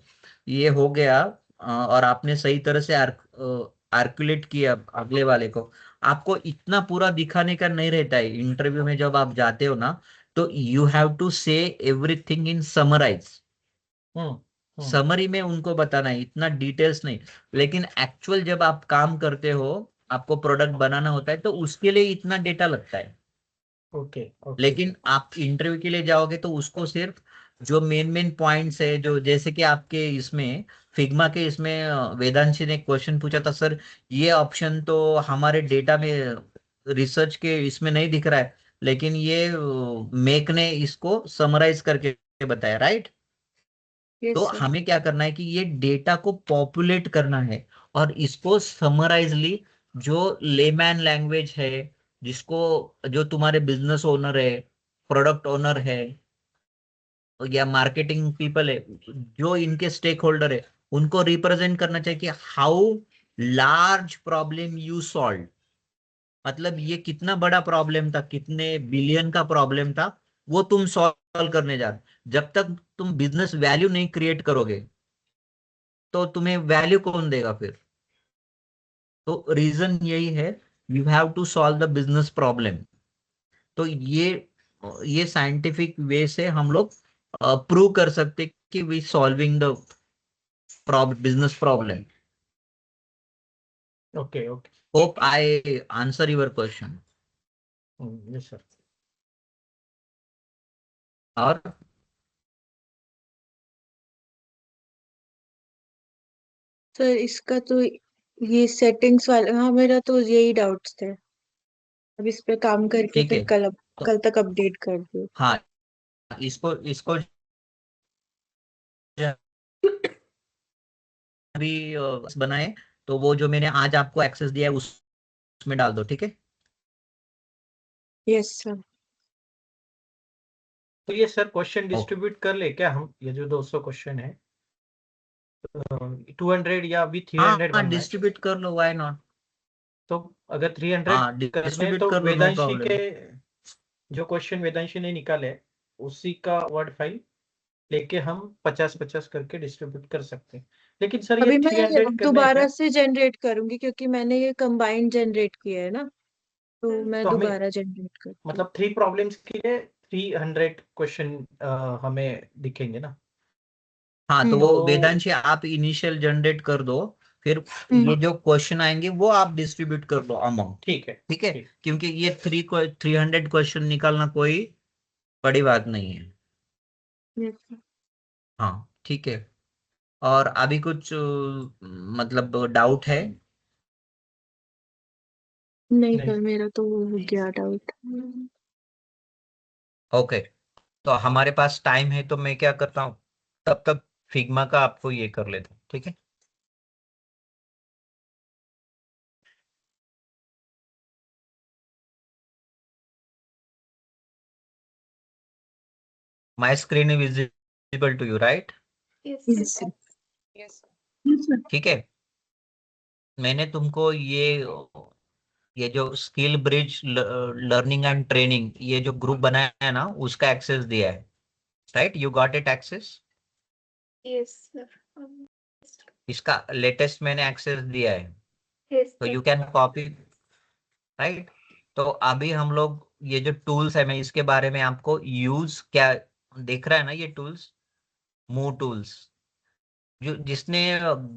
S1: ये हो गया और आपने सही तरह से आर्कुलेट किया अगले वाले को, आपको इतना पूरा दिखाने का नहीं रहता है इंटरव्यू में जब आप जाते हो ना। तो you have to say everything in summarise.
S2: Hmm hmm.
S1: Summary में उनको बताना है, इतना डिटेल्स नहीं। लेकिन एक्चुअल जब आप काम करते हो, आपको प्रोडक्ट बनाना होता है, तो उसके लिए इतना डेटा लगता है।
S2: ओके ओके
S1: लेकिन
S2: सर।
S1: आप इंटरव्यू के लिए जाओगे तो उसको सिर्फ जो मेन मेन पॉइंट्स है, जो जैसे कि आपके इसमें फिग्मा के इसमें वेदांशी ने क्वेश्चन पूछा था, सर ये ऑप्शन तो हमारे डेटा में रिसर्च के इसमें नहीं दिख रहा है, लेकिन ये मेक ने इसको समराइज करके बताया, राइट। तो
S4: यस सर।
S1: हमें क्या करना है कि ये डेटा को पॉपुलेट करना है, और इसको समराइजली, जो लेमैन लैंग्वेज है, जिसको जो तुम्हारे बिजनेस ओनर है, प्रोडक्ट ओनर है, या मार्केटिंग पीपल है, जो इनके स्टेक होल्डर है, उनको रिप्रेजेंट करना चाहिए कि how large problem you solve, मतलब ये कितना बड़ा प्रॉब्लम था, कितने बिलियन का प्रॉब्लम था, वो तुम सॉल्व करने जा रहे। जब तक तुम बिजनेस वैल्यू नहीं क्रिएट करोगे तो तुम्हें वैल्यू कौन देगा फिर? तो रीजन यही है, you have to solve the business problem. तो ये साइंटिफिक वे से हम लोग प्रूव कर सकते कि we solving the business problem.
S2: Okay, okay.
S1: Hope I answer your question.
S2: Yes, sir.
S1: और
S4: सर इसका तो ये सेटिंग्स वाला, हाँ मेरा तो यही डाउट्स थे। अब इस पे काम करके
S1: ठीक
S4: फिर
S1: है, तो
S4: कल तक अपडेट कर दो।
S1: हाँ, इसको इसको अभी बनाए, तो वो जो मैंने आज आपको एक्सेस दिया है उसमें डाल दो, ठीक है।
S4: Yes sir.
S2: तो ये सर क्वेश्चन
S1: ओके,
S2: डिस्ट्रीब्यूट कर ले क्या हम, ये जो 200 क्वेश्चन है 200 या अभी 300
S1: हाँ
S2: बनना है?
S1: डिस्ट्रीब्यूट कर लो, व्हाई नॉट।
S2: तो अगर 300
S1: हाँ
S2: करने
S1: डिस्ट्रीब्यूट
S2: तो
S1: कर लो, नो
S2: वेदांशी
S1: प्रॉब्लम।
S2: के जो क्वेश्चन वेदांशी ने निकाले उसी का वर्ड फाइल लेके हम 50-50 करके डिस्ट्रीब्यूट कर सकते हैं। लेकिन सर ये
S4: अभी मैं
S2: 300 करने हैं क्या?
S4: दोबारा से जनरेट करूंगी क्योंकि मैंने ये कंबाइंड जनरेट किया है ना, तो मैं
S2: तो हमें
S4: दोबारा जनरेट करती हूँ।
S2: मतलब 3 प्रॉब्लम्स के लिए 300 क्वेश्चन हमें दिखेंगे ना?
S1: हाँ तो
S4: हम्म।
S1: वो
S2: तो
S1: वेदांशी आप इनिशियल जनरेट कर दो, फिर
S4: हम्म।
S1: ये जो क्वेश्चन आएंगे वो आप डिस्ट्रीब्यूट कर दो अमंग।
S2: ठीक है,
S1: ठीक है,
S2: ठीक।
S1: क्योंकि ये 300 क्वेश्चन निकालना कोई बड़ी बात नहीं है।
S4: Yes, sir.
S1: हाँ ठीक है। और अभी कुछ मतलब डाउट है?
S4: नहीं
S2: नहीं,
S4: सर, मेरा तो हो गया डाउट।
S1: ओके, तो हमारे पास टाइम है, तो मैं क्या करता हूँ, तब तक फिग्मा का आपको ये कर लेता हूँ, ठीक है। My screen is visible to you, right?
S3: Yes,
S4: yes
S3: sir.
S4: Sir.
S5: Yes.
S7: Yes, sir.
S1: ठीक है, मैंने तुमको ये जो skill bridge learning and training, ये जो ग्रुप बनाया है ना, उसका एक्सेस दिया है, right? You got it access?
S3: Yes, sir.
S1: इसका लेटेस्ट मैंने एक्सेस दिया है,
S3: Yes,
S1: तो
S3: sir.
S1: You can copy, right? तो अभी हम लोग ये जो टूल्स है, मैं इसके बारे में आपको यूज क्या देख रहा है ना, ये टूल्स, मूव टूल्स, जो जिसने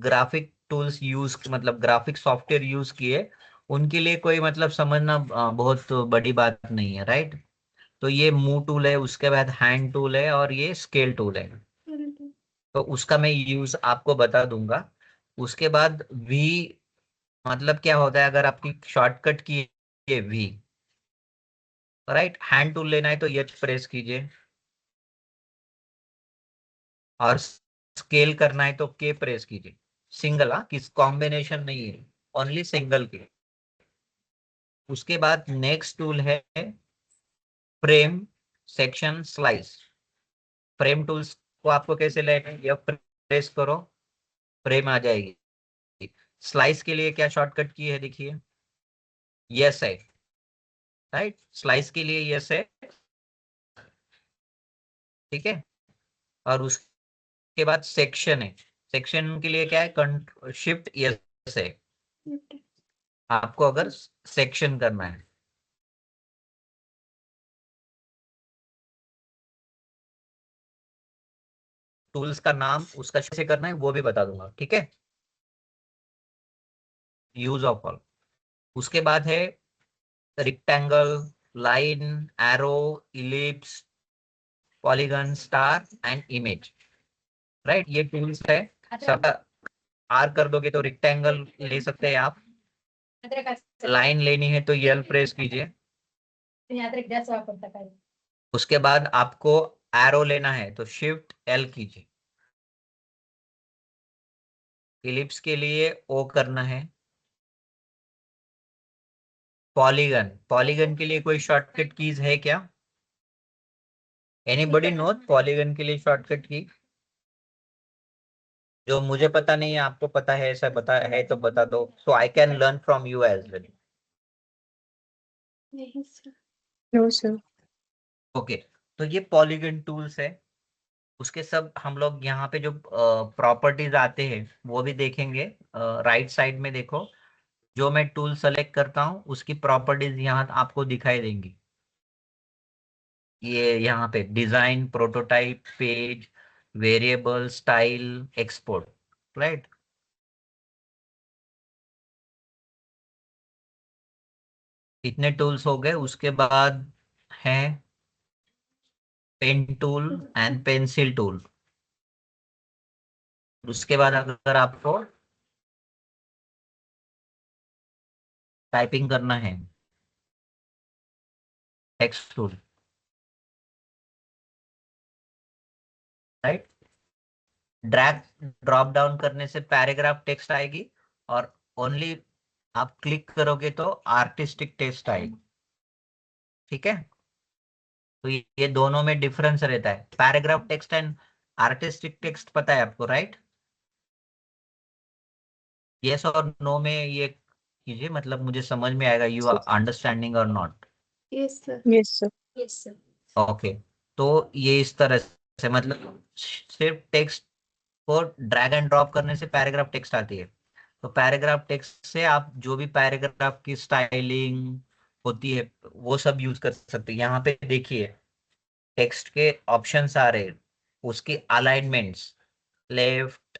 S1: ग्राफिक टूल्स यूज, मतलब ग्राफिक सॉफ्टवेयर यूज किए, उनके लिए कोई मतलब समझना बहुत बड़ी बात नहीं है, राइट? तो ये मूव टूल है, उसके बाद हैंड टूल है, और ये स्केल टूल है। तो उसका मैं यूज आपको बता दूंगा। उसके बाद वी, मतलब क्या होता है, अगर आपकी शॉर्टकट की है वी, राइट? हैंड टूल लेना है तो एच प्रेस कीजिए, और स्केल करना है तो के प्रेस कीजिए। सिंगल, हाँ, किस कॉम्बिनेशन नहीं है, ओनली सिंगल के। उसके बाद नेक्स्ट टूल है frame, section, slice. Frame tools को आपको कैसे लेना है, यह प्रेस करो, फ्रेम आ जाएगी। स्लाइस के लिए क्या शॉर्टकट की है, देखिए, यस है, राइट? स्लाइस के लिए यस है, ठीक है। और उसके बाद सेक्शन है, सेक्शन के लिए क्या है, शिफ्ट यस है, आपको अगर सेक्शन करना है। टूल्स का नाम उसका कैसे करना है वो भी बता दूंगा, ठीक है। यूज ऑफ ऑल, उसके बाद है rectangle, line, arrow, ellipse, polygon, star and image, right? ये टूल्स है। सब आर कर दोगे तो रिक्टेंगल ले सकते हैं आप, लाइन लेनी है तो यल प्रेस कीजिए। उसके बाद आपको एरो लेना है तो शिफ्ट एल कीजिए। इलिप्स के लिए ओ करना है। पॉलीगन, पॉलीगन के लिए कोई शॉर्टकट कीज है क्या? एनीबॉडी नो पॉलीगन के लिए शॉर्टकट की? जो मुझे पता नहीं है आपको पता है, ऐसा बता है तो बता दो, so I can learn from you as well.
S3: नहीं सर।
S4: No, sir.
S1: ओके, तो ये पॉलीगन टूल्स है, उसके सब हम लोग यहाँ पे जो प्रॉपर्टीज आते हैं वो भी देखेंगे। राइट साइड में देखो, जो मैं टूल सेलेक्ट करता हूँ उसकी प्रॉपर्टीज यहाँ आपको दिखाई देंगी। ये यहाँ पे design, prototype, page, variable, style, export, right. इतने टूल्स हो गए। उसके बाद है pen tool and pencil tool. उसके बाद अगर आपको टाइपिंग करना है, text tool, right. Drag drop down करने से पैराग्राफ टेक्स्ट आएगी, और ओनली आप क्लिक करोगे तो आर्टिस्टिक टेक्स्ट आएगी, ठीक है। तो ये दोनों में डिफरेंस रहता है, paragraph text and artistic text, पता है आपको, राइट। यस और नो में ये कीजिए, मतलब मुझे समझ में आएगा यू आर अंडरस्टैंडिंग और not.
S3: Yes sir.
S4: Yes, sir.
S6: Yes, sir.
S1: Okay, तो ये इस तरह से, मतलब सिर्फ टेक्स्ट को ड्रैग एंड ड्रॉप करने से पैराग्राफ टेक्स्ट आती है। तो पैराग्राफ टेक्स्ट से आप जो भी पैराग्राफ की स्टाइलिंग होती है वो सब यूज कर सकते हैं। यहाँ पे देखिए टेक्स्ट के ऑप्शंस आ रहे हैं, उसकी alignments, left,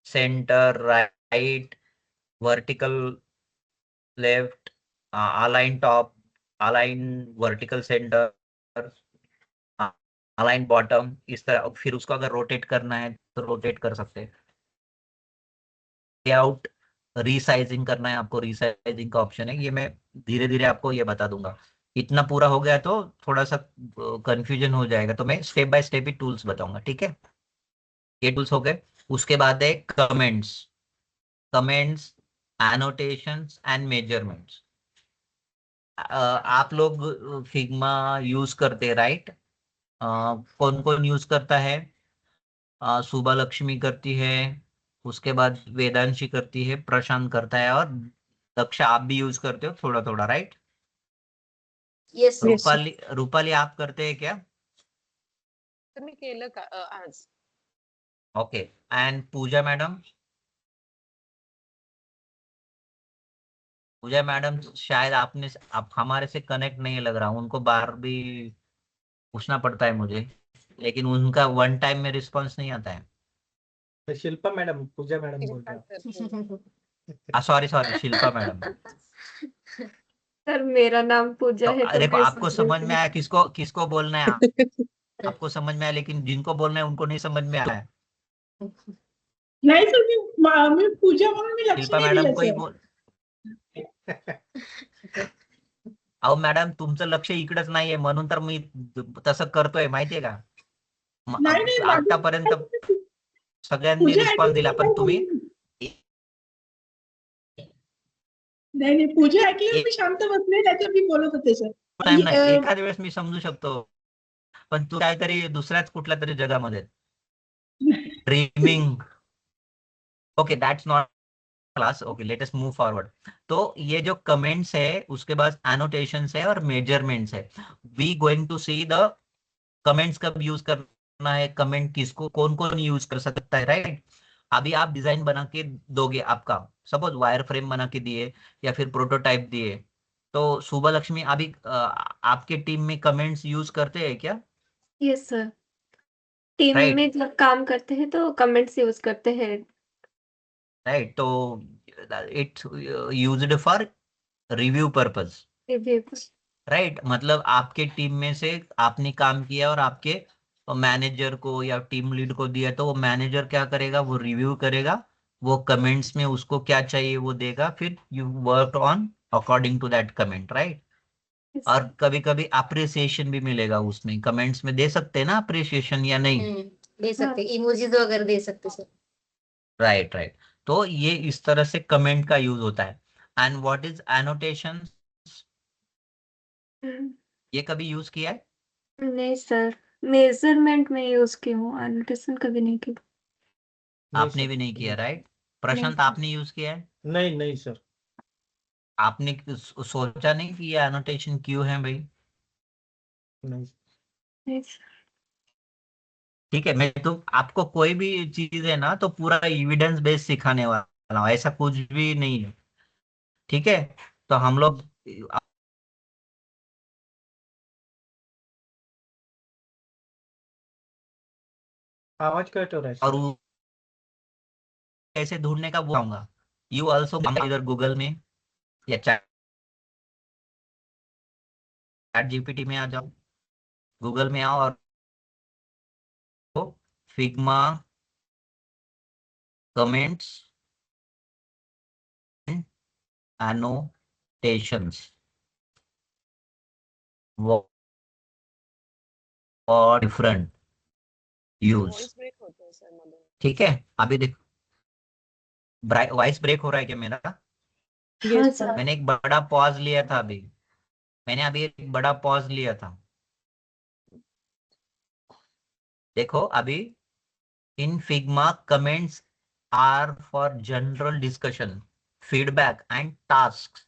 S1: centre, right, vertical left, align top, align vertical centre, align bottom, इस तरह। फिर उसको अगर रोटेट करना है तो रोटेट कर सकते हैं। लेआउट, रीसाइजिंग करना है आपको, रीसाइजिंग का ऑप्शन है। ये मैं धीरे धीरे आपको ये बता दूंगा। इतना पूरा हो गया तो थोड़ा सा कंफ्यूजन हो जाएगा, तो मैं step by step he tools बताऊंगा, ठीक है। ये टूल्स हो गए। उसके बाद है comments, comments, annotations and measurements. आप लोग फिग्मा यूज करते हैं, राइट। कौन कौन यूज करता है? सुबह लक्ष्मी करती है, उसके बाद वेदांशी करती है, प्रशांत करता है, और दक्षा आप भी यूज करते हो थोड़ा थोड़ा, right.
S6: Yes, sir.
S4: Yes, sir.
S1: Rupali, Rupali आप करते हैं क्या?
S5: तर मी केलं का आज?
S1: Okay, and Puja madam? Puja madam शायद आपने, आप हमारे से कनेक्ट नहीं लग रहा, उनको बार भी पूछना पड़ता है मुझे, लेकिन उनका वन टाइम में रिस्पॉन्स नहीं आता है।
S2: शिल्पा मैडम, पूजा मैडम बोल रहे हैं।
S1: Sorry sorry, Shilpa madam.
S3: Sir मेरा नाम पूजा है
S1: तो
S3: तो
S1: देखो
S3: मैं
S1: आपको समझ में आया किसको किसको बोलना है, आपको समझ में आया, लेकिन जिनको बोलना है उनको नहीं समझ में आया है।
S7: नाही सर, मी पूजा म्हणून मी लक्ष
S1: शिल्पा
S7: नाही
S1: मॅडम
S7: दिलं
S1: कोई
S7: सर.
S1: बोल, अहो मॅडम तुमचं लक्ष इकडेच नाहीये म्हणून तर मी तसं करतोय, माहितीये का.
S7: नाही नाही माझं-
S1: आतापर्यंत सगळ्यांनी
S7: पूजा
S1: रिस्पॉन्स दिला, पण तुम्ही
S7: नाही नाही पूजा ऐकली मी शांत बसले, त्याच्यात मी बोलत होते सर.
S1: एखाद्या वेळेस मी समजू शकतो, पण तू काहीतरी दुसऱ्याच कुठल्या तरी जगामध्ये dreaming. Okay, that's not class. Okay, let us move forward. तो ये जो कमेंट्स है, उसके बाद एनोटेशंस है और मेजरमेंट्स है. We going to see the comments कब यूज करना है, कमेंट किसको कौन कौन यूज कर सकता है, राइट. अभी आप डिजाइन बना के दोगे, आपका सपोज वायर फ्रेम बना के दिए या फिर प्रोटोटाइप दिए, तो सुबह लक्ष्मी अभी आपके टीम में कमेंट्स यूज करते हैं क्या?
S3: Yes sir, team
S1: Right.
S3: में जब काम करते हैं तो कमेंट्स यूज करते हैं.
S1: राइट, तो it's used for review purpose,
S3: review.
S1: Right. मतलब आपके टीम में से आपने काम किया और आपके मैनेजर को या टीम लीड को दिया, तो वो मैनेजर क्या करेगा, वो रिव्यू करेगा, वो कमेंट्स में उसको क्या चाहिए वो देगा, फिर you work on according to that comment, right. और कभी कभी अप्रिसिएशन भी मिलेगा उसमें, कमेंट्स में दे सकते हैं ना अप्रिसिएशन या नहीं?
S6: दे सकते, इमोजीज वगैरह दे सकते सर.
S1: Right right. तो ये इस तरह से कमेंट का यूज होता है. And what is annotation? ये कभी यूज किया है?
S3: नहीं सर, मेजरमेंट में यूज की हूँ, एनोटेशन कभी नहीं की।
S1: आपने
S2: सर,
S1: भी नहीं किया, राइट?
S3: नहीं
S1: प्रशांत,
S3: सर।
S1: आपने यूज किया है?
S2: नहीं सर।
S1: आपने सोचा नहीं कि ये एनोटेशन क्यों है भाई?
S2: नहीं
S3: नहीं सर।
S1: ठीक है, मैं तो आपको कोई भी चीज है ना तो पूरा एविडेंस बेस्ड सिखाने वाला हूँ, ऐसा कुछ भी नहीं है। ठीक है, तो हम लोग
S2: आवाज कट हो रहा है
S1: और
S2: सर।
S1: वो कैसे ढूंढने का वो आऊंगा। यू ऑल्सो इधर गूगल में या चैट जीपीटी में आ जाओ, गूगल में आओ और फिग्मा कमेंट्स एनोटेशंस और डिफरेंट यूज। ठीक है, अभी देखो, वॉइस ब्रेक हो रहा है क्या मेरा?
S3: हाँ
S4: Yes,
S3: सर।
S1: मैंने एक बड़ा पॉज लिया था अभी, मैंने अभी एक बड़ा पॉज लिया था। देखो अभी, in Figma comments are for general discussion, feedback and task.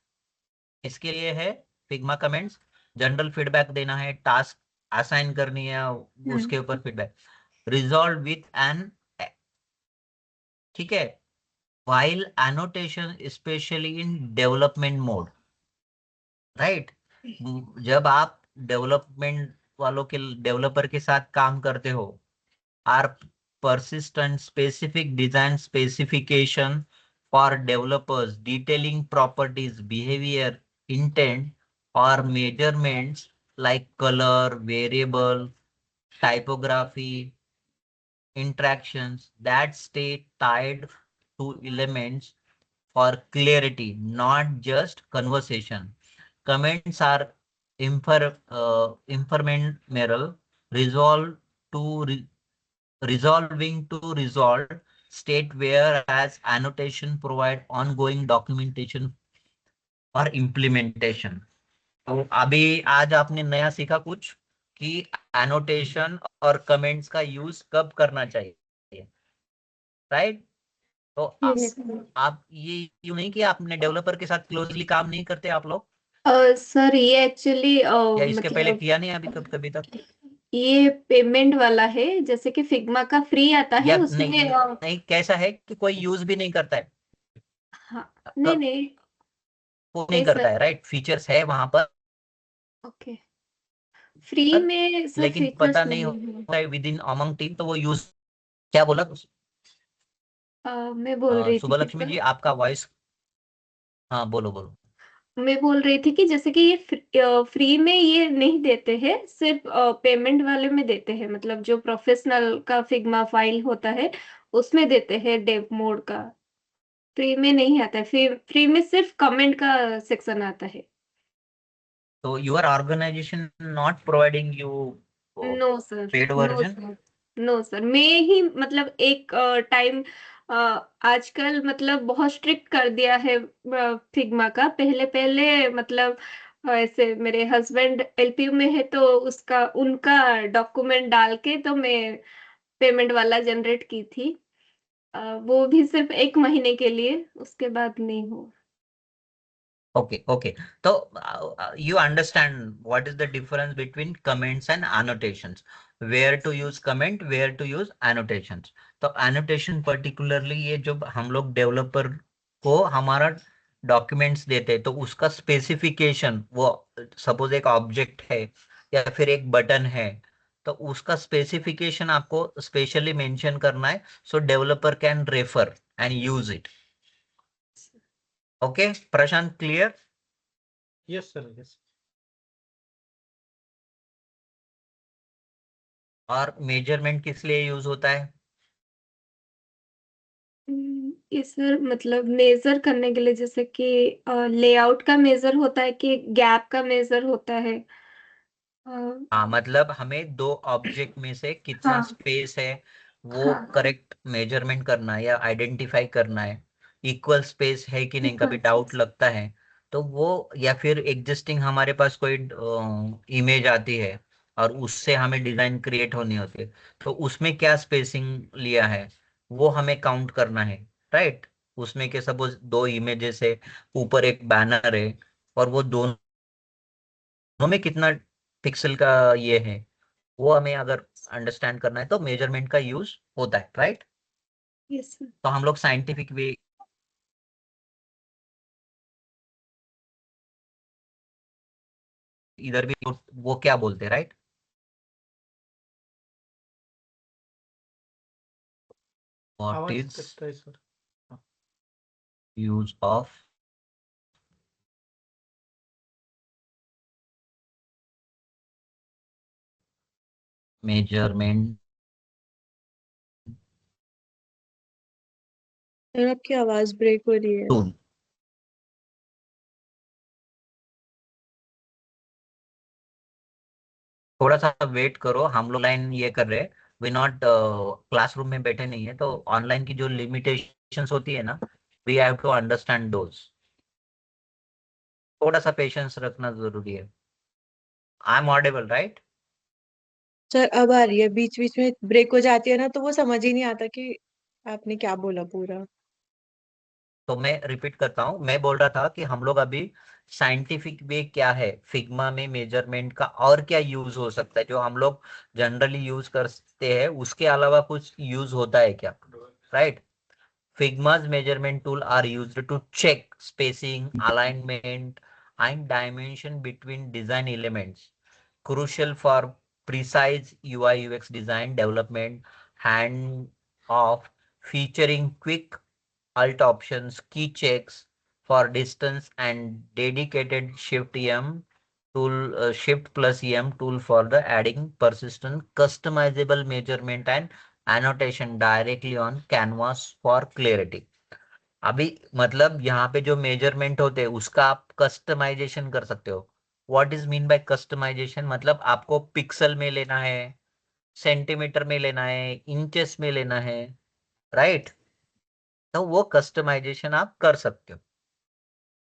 S1: इसके लिए है फिग्मा कमेंट्स, जनरल फीडबैक देना है, टास्क असाइन करनी है, उसके ऊपर फीडबैक रिजॉल्व विथ एन। ठीक है, while annotation especially in development mode, right? जब आप डेवलपमेंट वालों के डेवलपर के साथ काम करते हो, are persistent specific design specification for developers detailing properties, behavior, intent, or measurements like color, variable, typography, interactions that stay tied to elements for clarity, not just conversation. Comments are informational, resolve to resolving to resolve state, whereas annotation provide ongoing documentation और implementation. तो अभी आज आपने नया सीखा कुछ कि annotation और कमेंट्स का यूज कब करना चाहिए, राइट? तो
S3: यस
S1: आप ये यूं नहीं कि आपने डेवलपर के साथ क्लोजली काम नहीं करते आप लोग,
S3: सर, ये एक्चुअली
S1: या इसके पहले
S3: मतलब
S1: किया नहीं अभी कभी तक?
S3: ये पेमेंट वाला है, जैसे कि फिग्मा का फ्री आता है
S1: या
S3: उसमें
S1: नहीं, नहीं कैसा है कि कोई यूज भी नहीं करता है,
S3: हाँ। नहीं नहीं
S1: वो नहीं
S3: नहीं
S1: करता
S3: सर।
S1: है, राइट? फीचर्स है वहां
S3: ओके। फ्री
S1: पर,
S3: में सर
S1: लेकिन
S3: फीचर्स
S1: पता नहीं
S3: नहीं है।
S1: होता है विद इन अमंग टीम, तो वो यूज। क्या बोला?
S3: मैं बोल रही थी
S1: सुबह
S3: कि
S1: लक्ष्मी जी, आपका वॉइस, हाँ बोलो बोलो।
S3: मैं बोल रही थी कि जैसे कि ये फ्री में ये नहीं देते हैं, सिर्फ पेमेंट वाले में देते हैं, मतलब जो प्रोफेशनल का फिग्मा फाइल होता है उसमें देते हैं डेव मोड का। फ्री में नहीं आता है, फ्री में सिर्फ कमेंट का सेक्शन आता है।
S1: तो your organisation not providing you
S3: no sir.
S1: Paid
S3: no
S1: version?
S3: Sir. No sir, मैं ही मतलब एक टाइम आजकल मतलब बहुत स्ट्रिक्ट कर दिया है फिग्मा का। पहले पहले मतलब ऐसे मेरे हस्बैंड एलपीयू में है तो उसका उनका डॉक्यूमेंट डाल के तो मैं पेमेंट वाला जनरेट की थी। वो भी सिर्फ 1 महीने के लिए, उसके बाद नहीं हो।
S1: Okay, okay. So you understand what is the difference between comments and annotations? Where to use comment, where to use annotations. तो annotation particularly ये जब हम लोग डेवलपर को हमारा डॉक्यूमेंट्स देते हैं तो उसका स्पेसिफिकेशन, वो सपोज एक ऑब्जेक्ट है या फिर एक बटन है, तो उसका स्पेसिफिकेशन आपको स्पेशली मेंशन करना है, so developer can refer and use it. Okay Prashant, clear?
S2: Yes sir, yes.
S1: और मेजरमेंट किस लिए यूज होता है?
S3: ये सर मतलब मेजर करने के लिए, जैसे कि लेआउट का मेजर होता है कि गैप का मेजर होता है। अ,
S1: हाँ, मतलब हमें दो ऑब्जेक्ट में से कितना
S3: हाँ
S1: स्पेस है वो
S3: हाँ।
S1: करेक्ट मेजरमेंट करना है या आइडेंटिफाई करना है, इक्वल स्पेस है कि नहीं, कभी
S3: इक्वल।
S1: डाउट लगता है तो वो, या फिर एग्जिस्टिंग हमारे पास कोई इमेज आती है और उससे हमें डिजाइन क्रिएट होनी होती है, तो उसमें क्या स्पेसिंग लिया है वो हमें काउंट करना है, राइट। उसमें के सपोज 2 इमेजेस है, ऊपर एक बैनर है, और वो दोनों में कितना पिक्सल का ये है, वो हमें अगर अंडरस्टैंड करना है तो मेजरमेंट का यूज होता है, राइट।
S3: Yes, sir.
S1: तो हम लोग साइंटिफिक वे इधर भी वो क्या बोलते हैं, राइट। व्हाट
S2: आवाज
S1: इज
S2: कटता है sir.
S1: Use of measurement
S4: sir आपकी आवाज ब्रेक हो रही है।
S1: टूल। थोड़ा सा वेट करो, हम लोग लाइन ये कर रहे हैं, वी नॉट क्लासरूम में बैठे नहीं है, तो ऑनलाइन की जो लिमिटेशंस होती है ना, we have to understand those. थोड़ा सा पेशेंस रखना जरूरी है। I am audible, right.
S4: Sir अब आ रही है, बीच बीच में ब्रेक हो जाती है ना, तो वो समझ ही नहीं आता कि आपने क्या बोला पूरा।
S1: तो मैं रिपीट करता हूँ, मैं बोल रहा था कि हम लोग अभी साइंटिफिक वे क्या है फिग्मा में मेजरमेंट का, और क्या यूज हो सकता है जो हम लोग जनरली यूज करते हैं, उसके अलावा कुछ यूज होता है क्या, right. Figma's measurement tool are used to check spacing, alignment, and dimension between design elements, crucial for precise UI UX design development, hand off, featuring quick alt options, key checks for distance, and dedicated shift EM tool, shift plus EM tool for the adding persistent customizable measurement and annotation directly on canvas for clarity। अभी मतलब यहाँ पे जो measurement होते हैं उसका आप customization कर सकते हो। What is mean by customisation, मतलब आपको पिक्सल में लेना है, सेंटीमीटर में लेना है, इंचेस में लेना है, राइट। तो वो कस्टमाइजेशन आप कर सकते हो।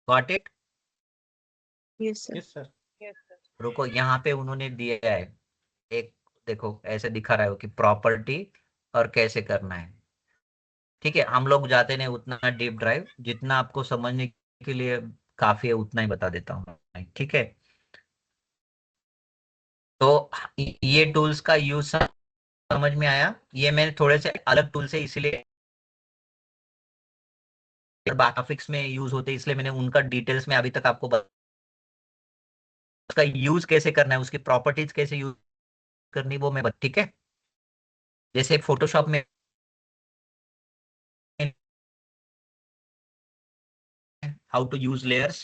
S1: Got it.
S4: Yes sir.
S2: Yes sir.
S1: रुको, यहाँ पे उन्होंने दिया है एक, देखो ऐसे दिखा रहा है कि प्रॉपर्टी और कैसे करना है। ठीक है, हम लोग जाते नहीं उतना डीप ड्राइव, जितना आपको समझने के लिए काफी है उतना ही बता देता हूँ मैं, ठीक है। तो ये टूल्स का यूज समझ में आया। ये मैंने थोड़े से अलग टूल से इसलिए ग्राफिक्स में यूज होते हैं, इसलिए मैंने उनका डिटेल्स में अभी तक आपको उसका यूज कैसे करना है, उसकी प्रॉपर्टीज कैसे यूज करनी वो मैं ठीक है। जैसे फोटोशॉप में हाउ टू यूज लेयर्स,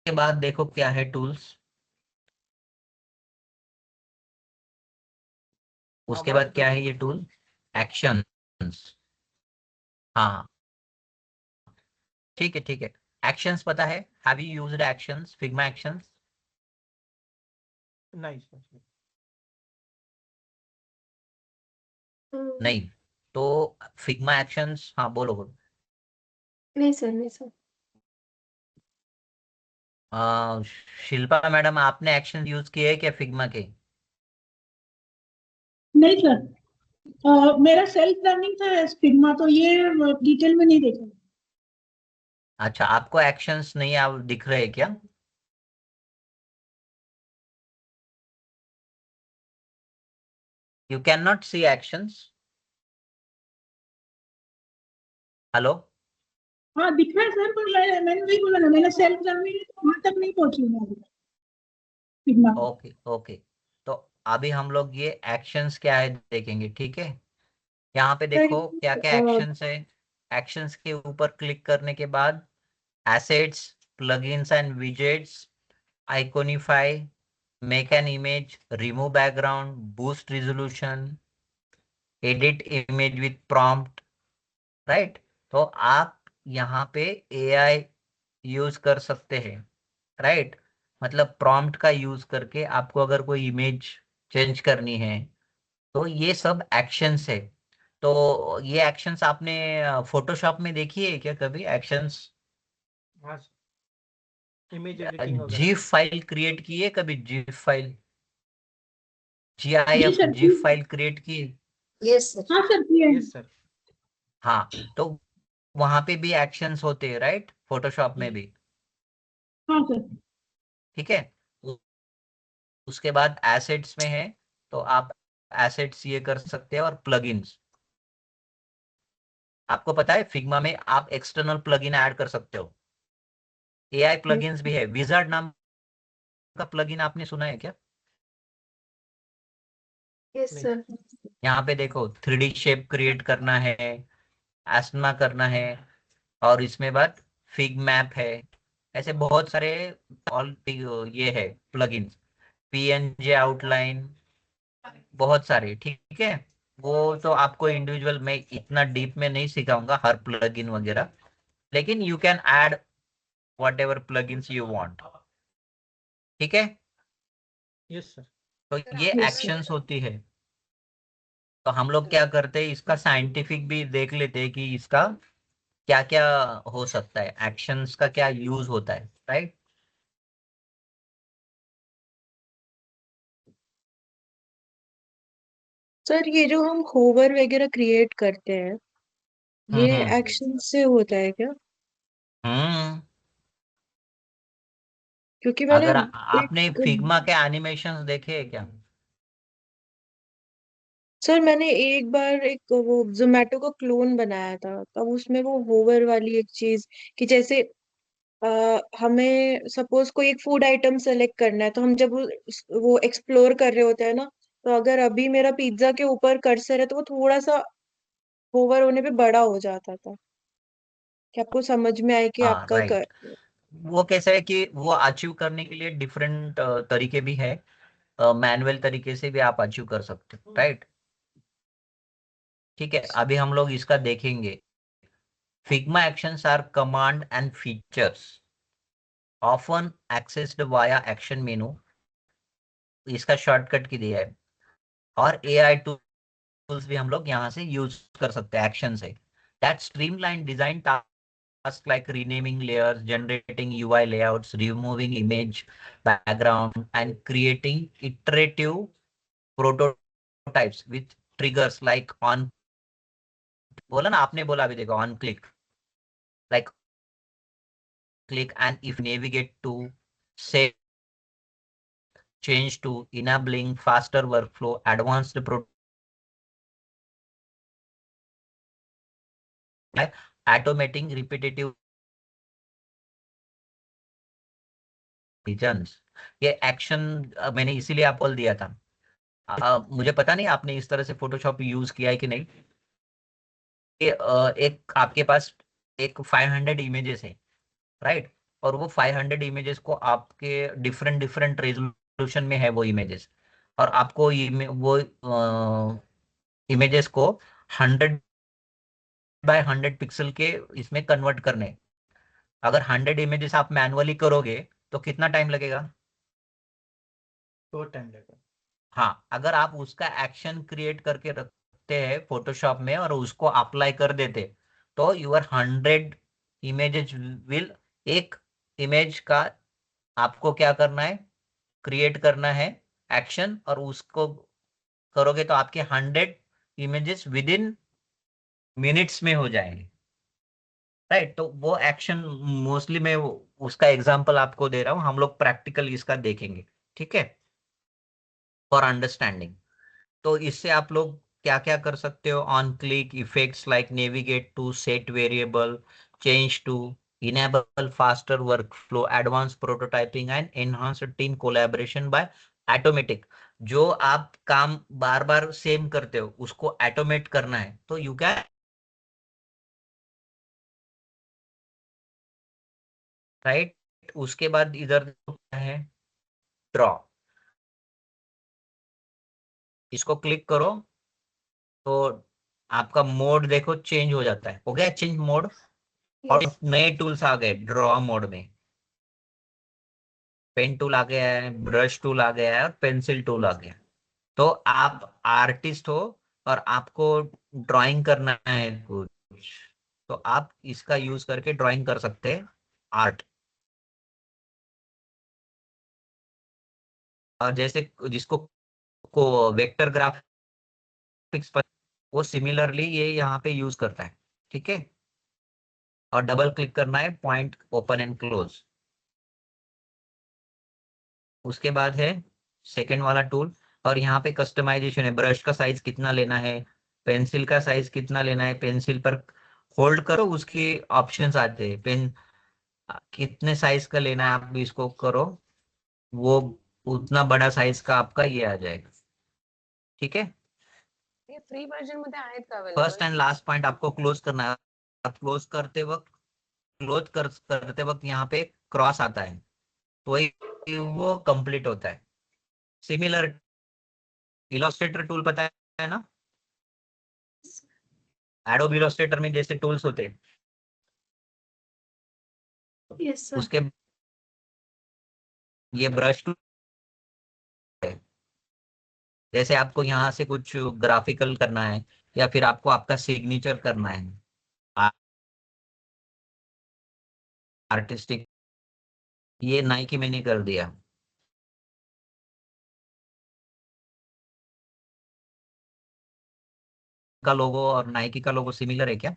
S1: के बाद देखो क्या है टूल्स, उसके बाद क्या है ये टूल, एक्शंस। हाँ ठीक है ठीक है। एक्शंस पता है, have you used actions, Figma actions?
S2: नहीं सर।
S1: नहीं, तो फिग्मा एक्शंस, हाँ बोलो बोलो।
S3: नहीं सर, नहीं सर।
S1: शिल्पा मैडम, आपने एक्शन यूज किए हैं क्या फिग्मा के?
S7: नहीं सर, मेरा सेल्फ लर्निंग था स्पिग्मा, तो ये डिटेल में नहीं देखा।
S1: अच्छा, आपको एक्शंस नहीं आप दिख रहे क्या? You can not see actions? Hello.
S7: हाँ दिख रहा है सर, पर मैंने वही बोला ना, मैंने सेल्फ लर्निंग वहां तक नहीं पहुंची हूँ अभी तक, स्पिग्मा में।
S1: Okay okay. तो अभी हम लोग ये एक्शंस क्या है देखेंगे, ठीक है। यहाँ पे
S4: सर
S1: देखो क्या क्या एक्शंस है। एक्शंस के ऊपर क्लिक करने के बाद assets, plugins and widgets, iconify, make an image, remove background, boost resolution, edit image with prompt, right. तो आप यहाँ पे एआई यूज कर सकते हैं, राइट। मतलब प्रॉम्प्ट का यूज करके आपको अगर कोई इमेज चेंज करनी है, तो ये सब एक्शंस है। तो ये एक्शंस आपने फोटोशॉप में देखी है क्या कभी एक्शंस?
S2: हाँ सर। इमेज एडिटिंग वगैरह।
S1: जीफ फाइल क्रिएट की है कभी? जीफ फाइल,
S7: जी
S1: GIF
S7: sir,
S1: GIF file create की है?
S6: Yes, sir.
S7: हाँ सर, किया है।
S2: Yes sir.
S1: हाँ, तो वहां पे भी एक्शंस होते हैं, राइट? फोटोशॉप में भी,
S7: हाँ सर।
S1: ठीक है। उसके बाद एसेट्स में है, तो आप एसेट्स ये कर सकते हैं, और प्लगइन्स। आपको पता है फिग्मा में आप एक्सटर्नल प्लगइन ऐड कर सकते हो। AI प्लगइन्स भी है। विजार्ड नाम का प्लगइन आपने सुना है क्या?
S3: Yes,
S2: नहीं।
S3: sir.
S1: यहाँ पे देखो, 3D शेप क्रिएट करना है, एस्मा करना है, और इसमें बाद फिग मैप है। ऐसे बहुत सारे ऑल ये है प्लगइन्स। PNG आउटलाइन, बहुत सारे, ठीक है। वो तो आपको इंडिविजुअल, मैं इतना डीप में नहीं सिखाऊंगा हर प्लगइन वगैरह, लेकिन you can add what ever plugins you want, ठीक है।
S2: Yes sir.
S1: तो ये
S7: Yes, sir.
S1: एक्शंस होती है। तो हम लोग क्या करते हैं, इसका साइंटिफिक भी देख लेते हैं कि इसका क्या क्या हो सकता है, एक्शंस का क्या यूज होता है, राइट?
S4: सर, ये जो हम होवर वगैरह क्रिएट करते हैं, ये
S1: हम्म।
S4: एक्शन से होता है क्या?
S1: हम्म।
S4: क्योंकि मैंने
S1: अगर आपने
S4: एक
S1: फिग्मा के एनिमेशंस देखे हैं क्या?
S4: सर, मैंने एक बार एक वो जोमेटो का क्लोन बनाया था, तब उसमें वो होवर वाली एक चीज, कि जैसे हमें सपोज कोई एक फूड आइटम सेलेक्ट करना है, तो हम जब वो एक्सप्लोर कर रहे होते हैं ना, तो अगर अभी मेरा पिज्जा के ऊपर कर्सर है, तो वो थोड़ा सा होवर होने पे बड़ा हो जाता था। कि आपको समझ में आए कि
S1: हाँ,
S4: आपका
S1: राइट। वो कैसे है कि वो अचीव करने के लिए डिफरेंट तरीके भी है। मैनुअल तरीके से भी आप अचीव कर सकते हो, राइट? ठीक है, अभी हम लोग इसका देखेंगे। Figma actions R command and features often accessed via action मेनू, इसका शॉर्टकट की दिया है। और AI टूल्स भी हम लोग यहाँ से यूज कर सकते हैं एक्शन से, that streamline design tasks like renaming layers, generating UI layouts, removing image background, and creating iterative prototypes with triggers like on, बोला ना आपने, बोला अभी देखो, on click, like click, and if navigate to save, change to, enabling faster workflow, advanced automating repetitive decisions। ये action मैंने इसीलिए आपको दिया था। मुझे पता नहीं आपने इस तरह से फोटोशॉप यूज किया है कि नहीं। एक आपके पास एक 500 इमेजेस है, राइट? और वो 500 इमेजेस को आपके डिफरेंट डिफरेंट रेजोल्यूशन में है वो इमेजेस, और आपको वो इमेजेस को 100 by 100 पिक्सल के इसमें कन्वर्ट करने हैं। अगर 100 इमेजेस आप मैनुअली करोगे तो कितना टाइम लगेगा?
S2: तो टाइम लगेगा।
S1: हाँ, अगर आप उसका एक्शन क्रिएट करके रखते हैं फोटोशॉप में और उसको अप्लाई कर देते, तो यूर 100 इमेजेस विल, एक इमेज का आपको क्या करना है, क्रिएट करना है एक्शन, और उसको करोगे तो आपके 100 इमेजेस विद इन मिनट्स में हो जाएंगे, राइट? तो वो एक्शन मोस्टली मैं उसका एग्जांपल आपको दे रहा हूँ, हम लोग प्रैक्टिकल इसका देखेंगे, ठीक है, फॉर अंडरस्टैंडिंग। तो इससे आप लोग क्या क्या कर सकते हो, on click effects like navigate to, set variable, change to, enable faster workflow, advance prototyping, and enhance team collaboration by automatic. जो आप काम बार बार सेम करते हो उसको ऑटोमेट करना है, तो यू कैन, राइट? उसके बाद इधर क्या है, ड्रॉ, इसको क्लिक करो, तो आपका मोड देखो चेंज हो जाता है, हो गया चेंज मोड। और
S3: Yes.
S1: नए टूल्स आ गए ड्रॉ मोड में, पेन टूल आ गया है, ब्रश टूल आ गया है, और पेंसिल टूल आ गया है। तो आप आर्टिस्ट हो और आपको ड्राइंग करना है कुछ, तो आप इसका यूज करके ड्राइंग कर सकते हैं, आर्ट। और जैसे जिसको को वेक्टर ग्राफिक्स पर, वो सिमिलरली ये यहाँ पे यूज करता है, ठीक है। और डबल क्लिक करना है पॉइंट ओपन एंड क्लोज। उसके बाद है सेकेंड वाला टूल, और यहाँ पे कस्टमाइजेशन है, ब्रश का साइज कितना लेना है, पेंसिल का साइज कितना लेना है, पेंसिल पर होल्ड करो उसके ऑप्शंस आते हैं, पेन कितने साइज का लेना है आप भी इसको करो, वो उतना बड़ा साइज का आपका ये आ जाएगा, ठीक है।
S5: हे फ्री वर्जन मध्ये आहेत का
S1: first
S5: available?
S1: And last point आपको क्लोज करना है। आप करते वक्त यहाँ पे क्रॉस आता है, तो वही वो कंप्लीट होता है। सिमिलर इलस्ट्रेटर टूल पता है ना, एडोब इलस्ट्रेटर में जैसे टूल्स होते हैं,
S3: Yes, sir.
S1: उसके ये ब्रश टूल है। जैसे आपको यहाँ से कुछ ग्राफिकल करना है या फिर आपको आपका सिग्नेचर करना है आर्टिस्टिक, ये नाइकी मैंने कर दिया। का लोगो और नाइकी का लोगो सिमिलर है क्या?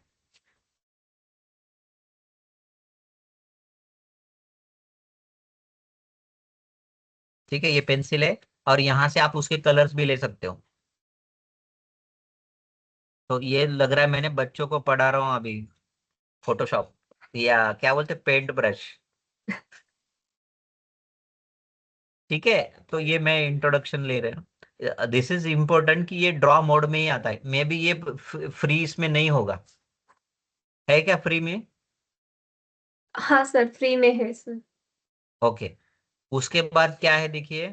S1: ठीक है, ये पेंसिल है और यहाँ से आप उसके कलर्स भी ले सकते हो। तो ये लग रहा है मैंने बच्चों को पढ़ा रहा हूँ अभी, फोटोशॉप या क्या बोलते पेंट ब्रश। ठीक है, तो ये मैं इंट्रोडक्शन ले रहा हूँ। दिस इज इम्पोर्टेंट कि ये ड्रॉ मोड में ही आता है, मे बी ये फ्री इसमें नहीं होगा, है क्या फ्री में?
S3: हाँ सर, फ्री में है सर।
S1: ओके, उसके बाद क्या है देखिए,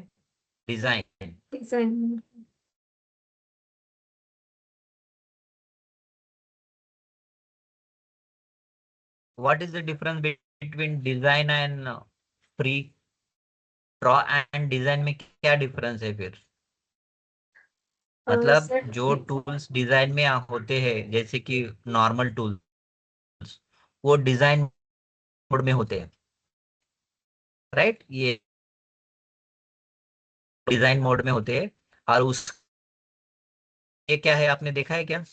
S1: design.
S3: Design.
S1: What is the difference between design and free? Draw and design में क्या डिफरेंस है फिर? मतलब
S3: सर,
S1: जो टूल्स डिजाइन में होते हैं जैसे कि नॉर्मल टूल्स, वो डिजाइन मोड में होते हैं, राइट? ये डिजाइन मोड में होते हैं, और उस ये क्या है आपने देखा है क्या?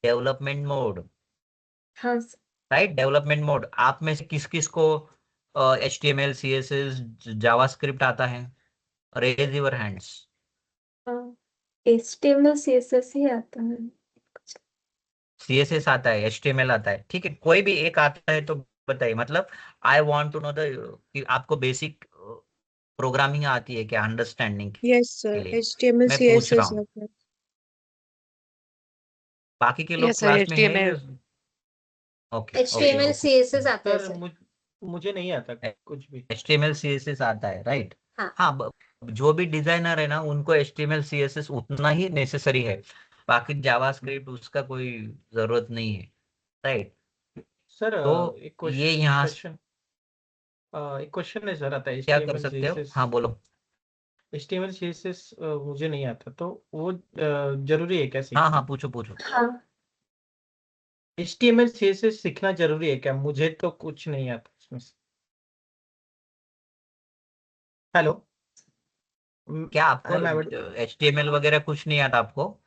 S1: डेवलपमेंट मोड,
S3: हाँ सर।
S1: राइट? Development mode. आप में से किस किस को HTML CSS जावास्क्रिप्ट आता है? Raise your hands.
S3: HTML CSS ही आता है।
S1: CSS आता है, HTML आता है, ठीक है, कोई भी एक आता है तो बताइए। मतलब I want to know the कि आपको बेसिक प्रोग्रामिंग आती है क्या, अंडरस्टैंडिंग
S4: Yes,
S1: के
S4: sir.
S1: लिए
S4: HTML,
S1: मैं पूछ रहा
S4: CSS.
S1: हूँ।
S4: Okay.
S1: बाकी के लोग
S5: यस सर,
S1: क्लास में है?
S5: HTML।
S1: Okay okay
S6: HTML
S1: okay.
S6: CSS आता है
S2: सर
S6: सर।
S2: मुझे नहीं आता कुछ भी।
S1: HTML CSS आता है, राइट?
S6: हाँ।
S1: हाँ, जो भी डिजाइनर है ना उनको HTML CSS उतना ही नेसेसरी है, बाकी जावास्क्रिप्ट उसका कोई जरूरत नहीं है, राइट?
S2: सर
S1: तो
S2: एक
S1: ये यहाँ
S2: क्वेश्चन एक क्वेश्चन है सर, आता है
S1: क्या कर
S2: HTML
S1: सकते हो?
S2: CSS।
S1: हाँ बोलो।
S2: HTML CSS मुझे नहीं आता, तो वो जरूरी है क्या
S1: हाँ
S2: सीखना?
S1: हाँ, पूछो पूछो।
S3: हाँ
S2: HTML CSS सीखना जरूरी है क्या? मुझे तो कुछ नहीं आता इसमें से। हेलो।
S1: क्या आपको
S2: आई एम
S1: HTML वगैरह कुछ नहीं आता आपको?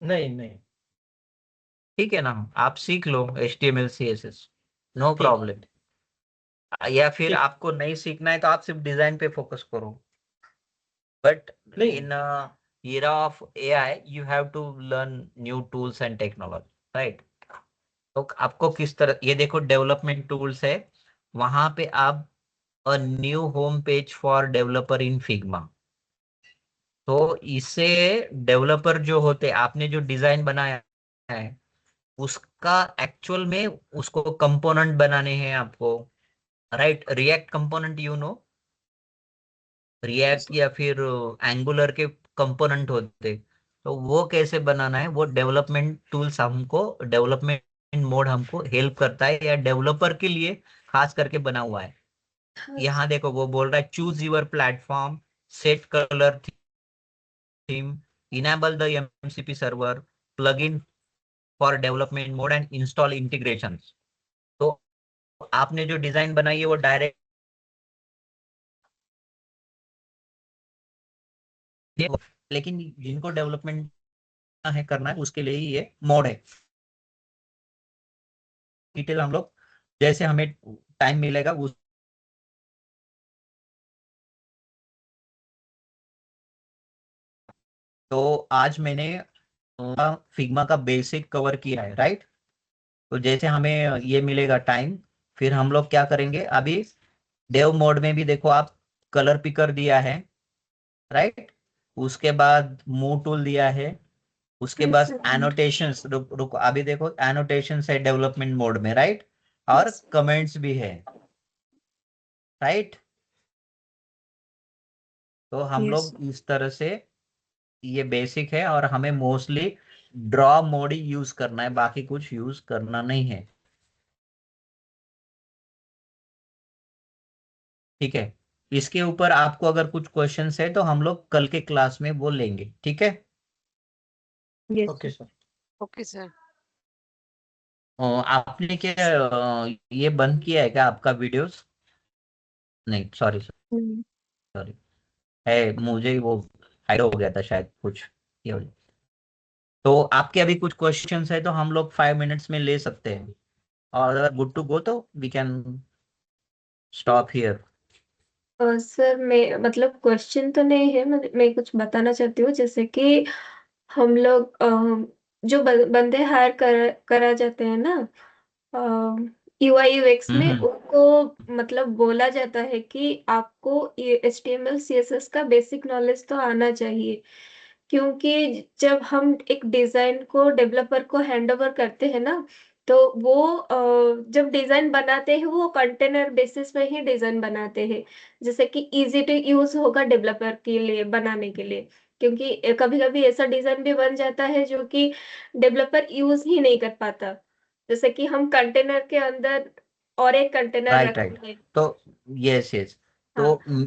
S2: नहीं नहीं।
S1: ठीक है ना, आप सीख लो HTML CSS, नो
S2: ठीक
S1: प्रॉब्लम। या फिर
S2: ठीक।
S1: आपको नहीं सीखना है तो आप सिर्फ डिजाइन पे फोकस करो, बट
S2: नहीं
S1: in era of AI you have to learn new tools and technology, right? तो आपको किस तरह, ये देखो डेवलपमेंट टूल्स है, वहां पे आप a new home page for developer in Figma, तो इससे डेवलपर जो होते, आपने जो डिजाइन बनाया है उसका एक्चुअल में उसको कंपोनेंट बनाने हैं आपको, right? React component, you know react या फिर एंगुलर के कंपोनेंट होते, तो वो कैसे बनाना है, वो डेवलपमेंट टूल्स हमको, डेवलपमेंट मोड हमको हेल्प करता है, या डेवलपर के लिए खास करके बना हुआ है।
S3: हाँ
S1: यहाँ देखो वो बोल रहा है choose your platform, set colour theme, enable the MCP server, plug in for development mode and install integration. तो आपने जो डिजाइन बनाई है वो डायरेक्ट लेकिन जिनको डेवलपमेंट है करना है उसके लिए ही ये मोड है। डिटेल हम लोग जैसे हमें टाइम मिलेगा उस तो आज मैंने फिग्मा का बेसिक कवर किया है, राइट। तो जैसे हमें ये मिलेगा टाइम, फिर हम लोग क्या करेंगे, अभी डेव मोड में भी देखो आप कलर पिकर दिया है, राइट। उसके बाद मूव टूल दिया है, उसके बाद एनोटेशंस, रुको अभी देखो एनोटेशंस है डेवलपमेंट मोड में, राइट। और कमेंट्स भी है, राइट। तो हम
S4: Yes.
S1: लोग इस तरह से, ये बेसिक है और हमें मोस्टली ड्रॉ मोड ही यूज करना है, बाकी कुछ यूज करना नहीं है, ठीक है। इसके ऊपर आपको अगर कुछ क्वेश्चंस है तो हम लोग कल के क्लास में वो लेंगे, ठीक है।
S4: Yes.
S2: Okay, sir.
S5: Okay, sir.
S1: आपने क्या ये बंद किया है क्या आपका वीडियोस? नहीं, सॉरी
S4: Hmm.
S1: सॉरी, है मुझे ही वो हाइड हो गया था शायद कुछ ये हो गया। तो आपके अभी कुछ क्वेश्चंस है तो हम लोग 5 मिनट्स में ले सकते हैं, और अगर गुड टू गो तो we can stop here.
S3: Sir मैं मतलब क्वेश्चन तो नहीं है, मैं कुछ बताना चाहती हूँ, जैसे कि हम लोग जो बंदे हायर करा जाते हैं ना यूआई यूएक्स में,
S1: हम्म,
S3: उनको मतलब बोला जाता है कि आपको HTML CSS का बेसिक नॉलेज तो आना चाहिए, क्योंकि जब हम एक डिजाइन को डेवलपर को हैंड ओवर करते हैं ना, तो वो जब डिजाइन बनाते हैं वो कंटेनर बेसिस पे ही डिजाइन बनाते हैं, जैसे कि इजी टू यूज होगा डेवलपर के लिए बनाने के लिए, क्योंकि कभी कभी ऐसा डिजाइन भी बन जाता है जो कि डेवलपर यूज ही नहीं कर पाता, जैसे कि हम कंटेनर के अंदर और एक कंटेनर
S1: राइट राइट।
S3: रखते हैं।
S1: तो यस यस, तो
S3: हाँ,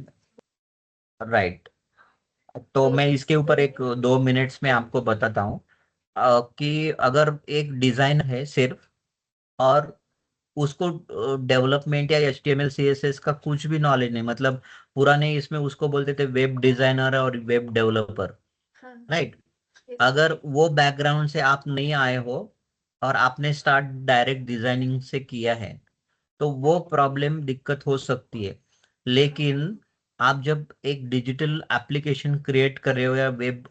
S1: राइट, तो
S3: तो
S1: मैं इसके ऊपर एक 2 मिनट्स में आपको बताता हूँ कि अगर एक डिजाइन है सिर्फ, और उसको डेवलपमेंट या HTML CSS का कुछ भी नॉलेज नहीं, मतलब पूरा नहीं, इसमें उसको बोलते थे वेब डिजाइनर और वेब डेवलपर,
S3: हाँ,
S1: राइट।
S3: yes,
S1: अगर वो बैकग्राउंड से आप नहीं आए हो और आपने स्टार्ट डायरेक्ट डिजाइनिंग से किया है तो वो प्रॉब्लम दिक्कत हो सकती है। लेकिन आप जब एक डिजिटल एप्लीकेशन क्रिएट कर रहे हो या वेब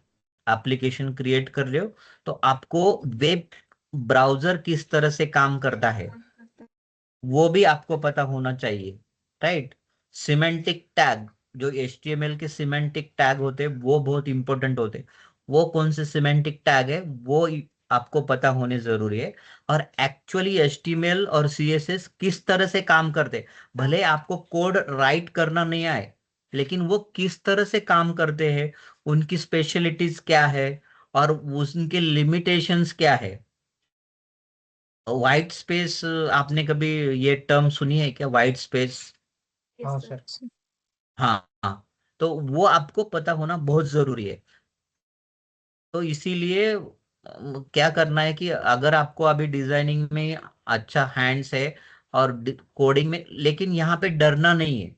S1: एप्लीकेशन क्रिएट कर रहे हो, तो आपको वेब ब्राउजर किस तरह से काम करता है वो भी आपको पता होना चाहिए, राइट। सिमेंटिक टैग, जो HTML के सिमेंटिक टैग होते हैं वो बहुत इंपॉर्टेंट होते हैं, वो कौन से सिमेंटिक टैग है वो आपको पता होने जरूरी है। और एक्चुअली HTML और CSS किस तरह से काम करते हैं, भले आपको कोड राइट करना नहीं आए, लेकिन वो किस तरह से काम करते हैं, उनकी स्पेशलिटीज क्या है और उनके लिमिटेशंस क्या है। व्हाइट स्पेस, आपने कभी ये टर्म सुनी है क्या, व्हाइट स्पेस?
S3: yes,
S2: हाँ,
S3: sir.
S2: sir.
S1: हाँ हाँ, तो वो आपको पता होना बहुत जरूरी है। तो इसीलिए क्या करना है कि अगर आपको अभी डिजाइनिंग में अच्छा हैंड्स है और कोडिंग में, लेकिन यहाँ पे डरना नहीं है।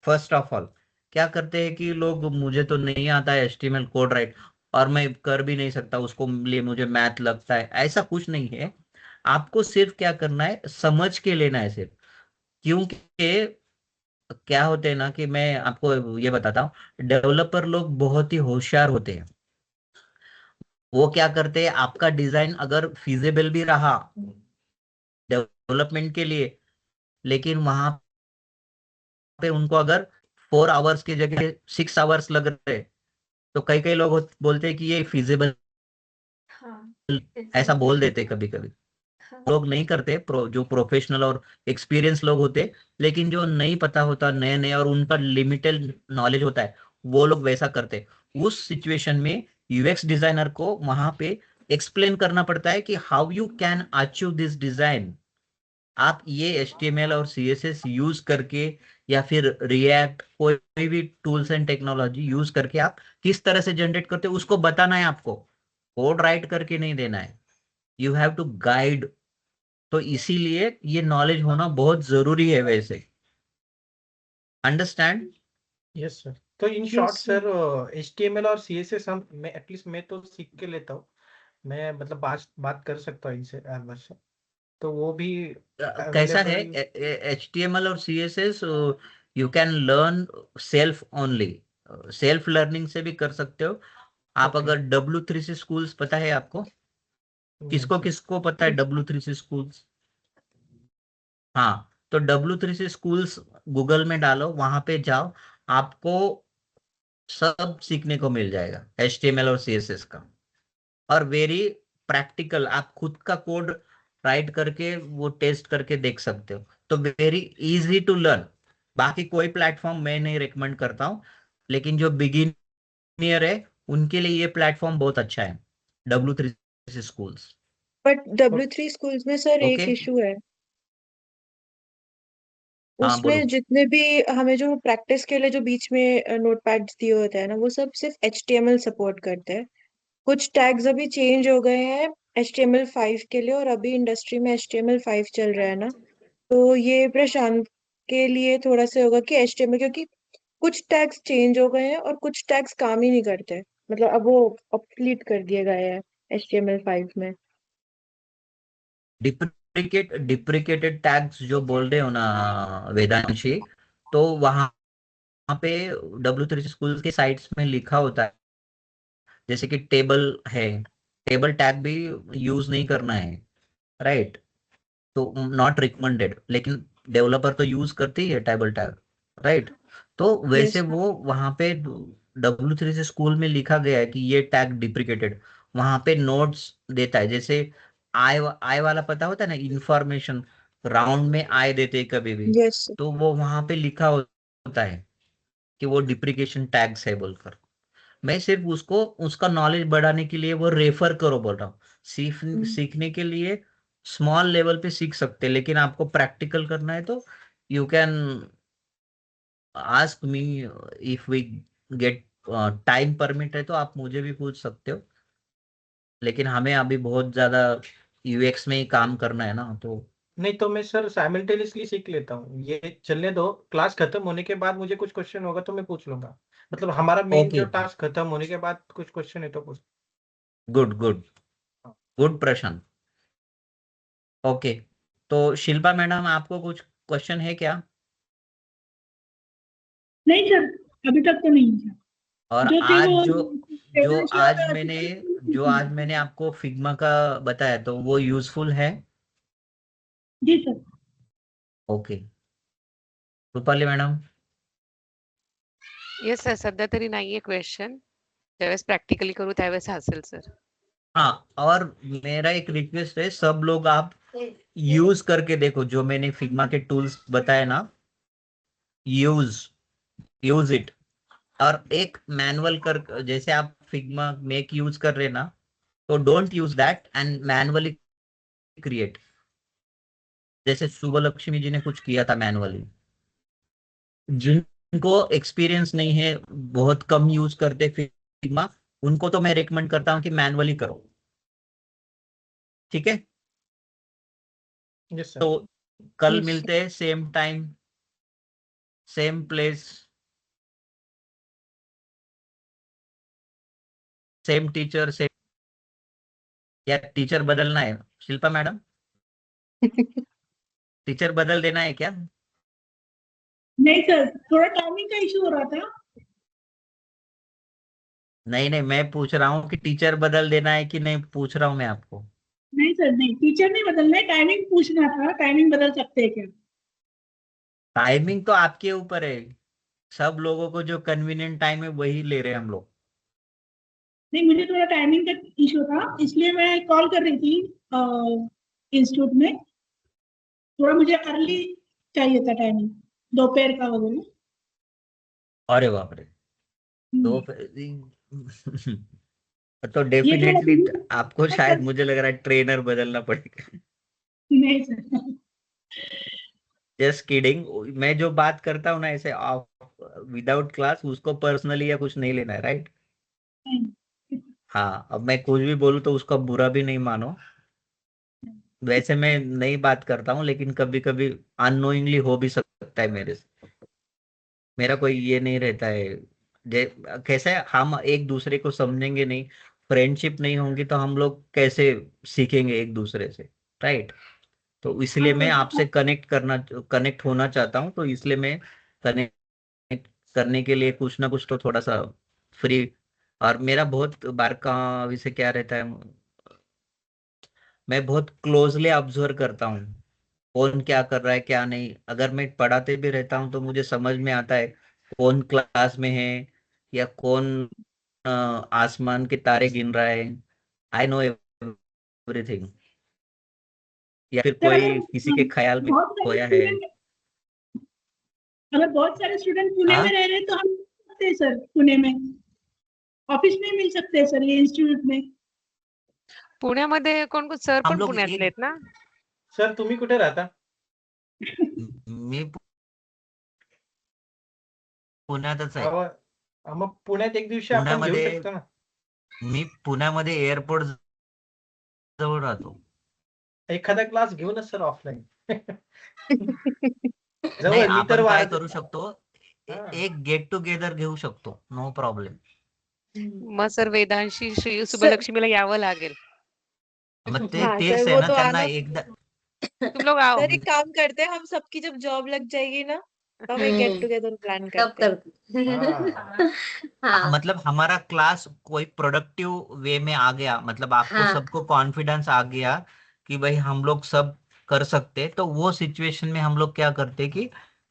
S1: फर्स्ट ऑफ ऑल क्या करते हैं कि लोग, मुझे तो नहीं आता है HTML कोड राइट और मैं कर भी नहीं सकता उसको, लिए मुझे मैथ लगता है, ऐसा कुछ नहीं है। आपको सिर्फ क्या करना है, समझ के लेना है सिर्फ। क्योंकि क्या होते हैं ना, कि मैं आपको ये बताता हूँ, डेवलपर लोग बहुत ही होशियार होते हैं। वो क्या करते हैं, आपका डिजाइन अगर फिजिबल भी रहा डेवलपमेंट के लिए, लेकिन वहां पे उनको अगर 4 आवर्स की जगह 6 आवर्स लग रहे, तो कई कई लोग बोलते हैं कि ये फिजिबल,
S3: हाँ,
S1: ऐसा
S3: exactly.
S1: बोल देते कभी कभी।
S3: हाँ,
S1: लोग नहीं करते, जो प्रोफेशनल और एक्सपीरियंस लोग होते, लेकिन जो नहीं पता होता नए नए और उनका लिमिटेड नॉलेज होता है, वो लोग वैसा करते। उस सिचुएशन में UX डिजाइनर को वहां पे एक्सप्लेन करना पड़ता है कि how you can achieve this design. आप ये HTML और CSS यूज करके या फिर रिएक्ट, कोई भी टूल्स एंड टेक्नोलॉजी यूज करके आप किस तरह से जनरेट करते हो उसको बताना है आपको, कोड राइट करके नहीं देना है। You have to guide. तो इसीलिए ये नॉलेज होना बहुत जरूरी है वैसे, अंडरस्टैंड।
S2: Yes, sir. तो in short
S4: Yes, sir.
S2: Sir HTML और CSS हम मैं एटलीस्ट मैं तो सीख के लेता हूँ, मैं मतलब बात कर सकता हूँ इनसे एल्बर से, तो वो भी
S1: कैसा है
S2: अवेलेबल।
S1: HTML और CSS you can learn self only, self learning से भी कर सकते हो आप।
S2: Okay.
S1: अगर W3C स्कूल्स पता है आपको,
S2: नहीं
S1: किसको
S2: सर।
S1: किसको पता है W3C स्कूल्स? हाँ, तो W3C स्कूल्स गूगल में डालो, वहां पे जाओ, आपको सब सीखने को मिल जाएगा HTML और CSS का। और वेरी प्रैक्टिकल, आप खुद का कोड राइट करके वो टेस्ट करके देख सकते हो, तो वेरी इजी टू लर्न। बाकी कोई प्लेटफॉर्म मैं नहीं रिकमेंड करता हूँ, लेकिन जो बिगिनियर है उनके लिए ये प्लेटफॉर्म बहुत अच्छा है, W3C schools.
S4: But W3 schools में सर
S1: ओके,
S4: एक इशू है,
S1: हाँ बोलो।
S4: उसमें जितने भी हमें जो प्रैक्टिस के लिए जो बीच में नोट पैड्स दिए होते हैं ना, वो सब सिर्फ HTML सपोर्ट करते हैं। कुछ टैग्स अभी चेंज हो गए हैं HTML5 के लिए, और अभी इंडस्ट्री में HTML5 चल रहा है ना, तो ये प्रशांत के लिए थोड़ा सा होगा कि HTML, क्योंकि कुछ टैग्स चेंज हो गए हैं और कुछ टैग्स काम ही नहीं करते, मतलब अब वो ऑब्सलीट कर दिए गए हैं HTML5 में।
S1: डिप्रिकेटेड टैग्स जो बोल रहे हो ना वेदांशी, तो वहां पे W3 स्कूल के साइट्स में लिखा होता है, जैसे कि टेबल है, टेबल टैग भी यूज नहीं करना है, राइट? तो नॉट रिकमेंडेड, लेकिन डेवलपर तो यूज करते ही है टेबल टैग, राइट? तो वैसे
S4: यस।
S1: वो वहां पे W3 स्कूल में लिखा गया है कि ये टैग डिप्रिकेटेड, वहां पे नोट्स देता है, जैसे आई आई वाला पता होता है ना, इंफॉर्मेशन राउंड में आई देते हैं कभी भी,
S4: यस।
S1: तो वो वहां पे लिखा होता है कि वो डिप्रिकेशन टैग्स है बोलकर। मैं सिर्फ उसको उसका नॉलेज बढ़ाने के लिए वो रेफर करो बोल रहा हूँ। सीखने के लिए स्मॉल लेवल पे सीख सकते हैं, लेकिन आपको प्रैक्टिकल करना है तो you can ask me, if we get time permit है तो आप मुझे भी पूछ सकते हो, लेकिन हमें अभी बहुत ज्यादा UX में ही काम करना है ना, तो
S2: नहीं तो मैं सर साइमल्टेनियसली सीख लेता हूँ, ये चलने दो, क्लास खत्म होने के बाद मुझे कुछ क्वेश्चन होगा तो मैं पूछ लूंगा, मतलब हमारा मेन
S1: ओके,
S2: जो टास्क खत्म होने के बाद कुछ क्वेश्चन है तो पूछ।
S1: गुड गुड गुड प्रश्न। ओके, तो शिल्पा मैडम आपको कुछ क्वेश्चन है क्या?
S7: नहीं सर, अभी तक तो नहीं है।
S1: और
S7: जो थे
S1: आज
S7: वो
S1: जो जो
S7: वेदांशी
S1: आज
S7: और
S1: मैंने जो
S7: अतिथि।
S1: आज मैंने आपको फिग्मा का बताया तो वो यूजफुल है?
S7: जी sir.
S1: Okay, Rupali madam.
S5: Yes sir, सध्या तरी नाहीये क्वेश्चन, ज्यावेळेस प्रॅक्टिकली करू त्यावेळेस असेल सर.
S1: हाँ, और मेरा एक रिक्वेस्ट है, सब लोग आप यूज करके देखो जो मैंने फिग्मा के टूल्स बताए ना, यूज यूज इट। और एक मैनुअल कर, जैसे आप फिग्मा मेक यूज कर रहे ना, तो don't use that and manually create, जैसे शुभ लक्ष्मी जी ने कुछ किया था मैनुअली। जिनको एक्सपीरियंस नहीं है, बहुत कम यूज करते फिग्मा, उनको तो मैं रिकमेंड करता हूँ कि मैनुअली करो, ठीक है?
S2: Yes sir.
S1: तो कल
S4: यस।
S1: मिलते हैं, same time same place, same teacher same. या टीचर बदलना है शिल्पा मैडम? टीचर बदल देना है क्या?
S7: नहीं सर, थोड़ा टाइमिंग का इशू हो रहा था।
S1: नहीं नहीं, मैं पूछ रहा हूँ कि टीचर बदल देना है कि नहीं, पूछ रहा हूँ मैं आपको।
S7: नहीं सर, नहीं, टीचर नहीं बदलना है, टाइमिंग पूछना था, टाइमिंग बदल सकते हैं क्या?
S1: टाइमिंग तो आपके ऊपर है, सब लोगों को जो कन्वीनियंट टाइम है वही ले रहे हैं हम लोग।
S7: नहीं, मुझे थोड़ा टाइमिंग का इशू था, इसलिए मैं कॉल कर रही थी इंस्टीट्यूट में। थोड़ा मुझे अर्ली चाहिए था टाइमिंग, दोपहर का वगैरह।
S1: अरे बाप रे, तो
S7: हम्म,
S1: तो
S7: ये थोड़ा
S1: डेफिनेटली आपको शायद मुझे लग रहा है ट्रेनर बदलना पड़ेगा।
S7: नहीं सर।
S1: जस्ट किडिंग, मैं जो बात करता हूँ ना ऐसे विदाउट क्लास, उसको पर्सनली या कुछ नहीं लेना है, राइट? हाँ, अब मैं कुछ भी बोलूँ तो उसका बुरा भी नहीं मानो, वैसे मैं नहीं बात करता हूँ, लेकिन कभी कभी अननोइंगली हो भी सकता है मेरे से, मेरा कोई ये नहीं रहता है कैसा है, हम एक दूसरे को समझेंगे नहीं, फ्रेंडशिप नहीं होंगी तो हम लोग कैसे सीखेंगे एक दूसरे से, राइट? तो इसलिए मैं आपसे कनेक्ट होना चाहता हूँ, तो इसलिए मैं कनेक्ट करने के लिए कुछ ना कुछ तो थोड़ा सा फ्री। और मेरा बहुत बार का विषय क्या रहता है, मैं बहुत क्लोजली ऑब्जर्व करता हूँ कौन क्या कर रहा है क्या नहीं। अगर मैं पढ़ाते भी रहता हूँ तो मुझे समझ में आता है कौन क्लास में है, या कौन आसमान के तारे गिन रहा है। I know everything. या फिर
S7: सर
S1: कोई किसी के ख्याल में खोया है।
S7: अगर बहुत सारे स्टूडेंट पुणे में
S1: हाँ,
S7: रह रहे हैं तो हम मिल सकते हैं सर, पुणे में ऑफिस में मिल सकते हैं सर, ये इंस्टीट्यूट में।
S5: पुण्यामध्ये कोण कोण सर
S1: हम
S5: पण
S1: लोग
S5: पुण्यातले आहेत ना?
S2: सर तुम्ही कुठे राहता?
S1: मी पुण्यातच आहे.
S2: मग पुण्यात एक दिवशी आपण घेऊ
S1: पुण्यामध्ये
S2: शकतो ना.
S1: मी पुण्यामध्ये एअरपोर्ट जवळ राहतो.
S2: एखादा क्लास घेऊ ना सर ऑफलाईन.
S1: नाही,
S2: जवळ मी तर
S1: आपण काय करू शकतो,
S2: हा.
S1: एक गेट टुगेदर घेऊ शकतो, नो प्रॉब्लेम.
S5: मग सर वेदांशी श्री शुभलक्ष्मीला यावं लागेल.
S1: मग
S4: हाँ
S1: तेच
S4: सर,
S1: आहे
S4: वो
S1: ना,
S4: तो
S1: त्यांना
S4: आना।
S1: एकदा
S5: तुम लोग आओ.
S4: सर एक काम करते हैं, हम सबकी जब जॉब लग जाएगी ना तो हम एक गेट टुगेदर प्लान
S6: तब
S4: करते हैं।
S6: करते
S2: हाँ.
S6: हाँ
S1: मतलब हमारा क्लास कोई प्रोडक्टिव वे में आ गया, मतलब आपको
S6: हाँ
S1: सबको कॉन्फिडेंस आ गया कि भाई हम लोग सब कर सकते, तो वो सिचुएशन में हम लोग क्या करते कि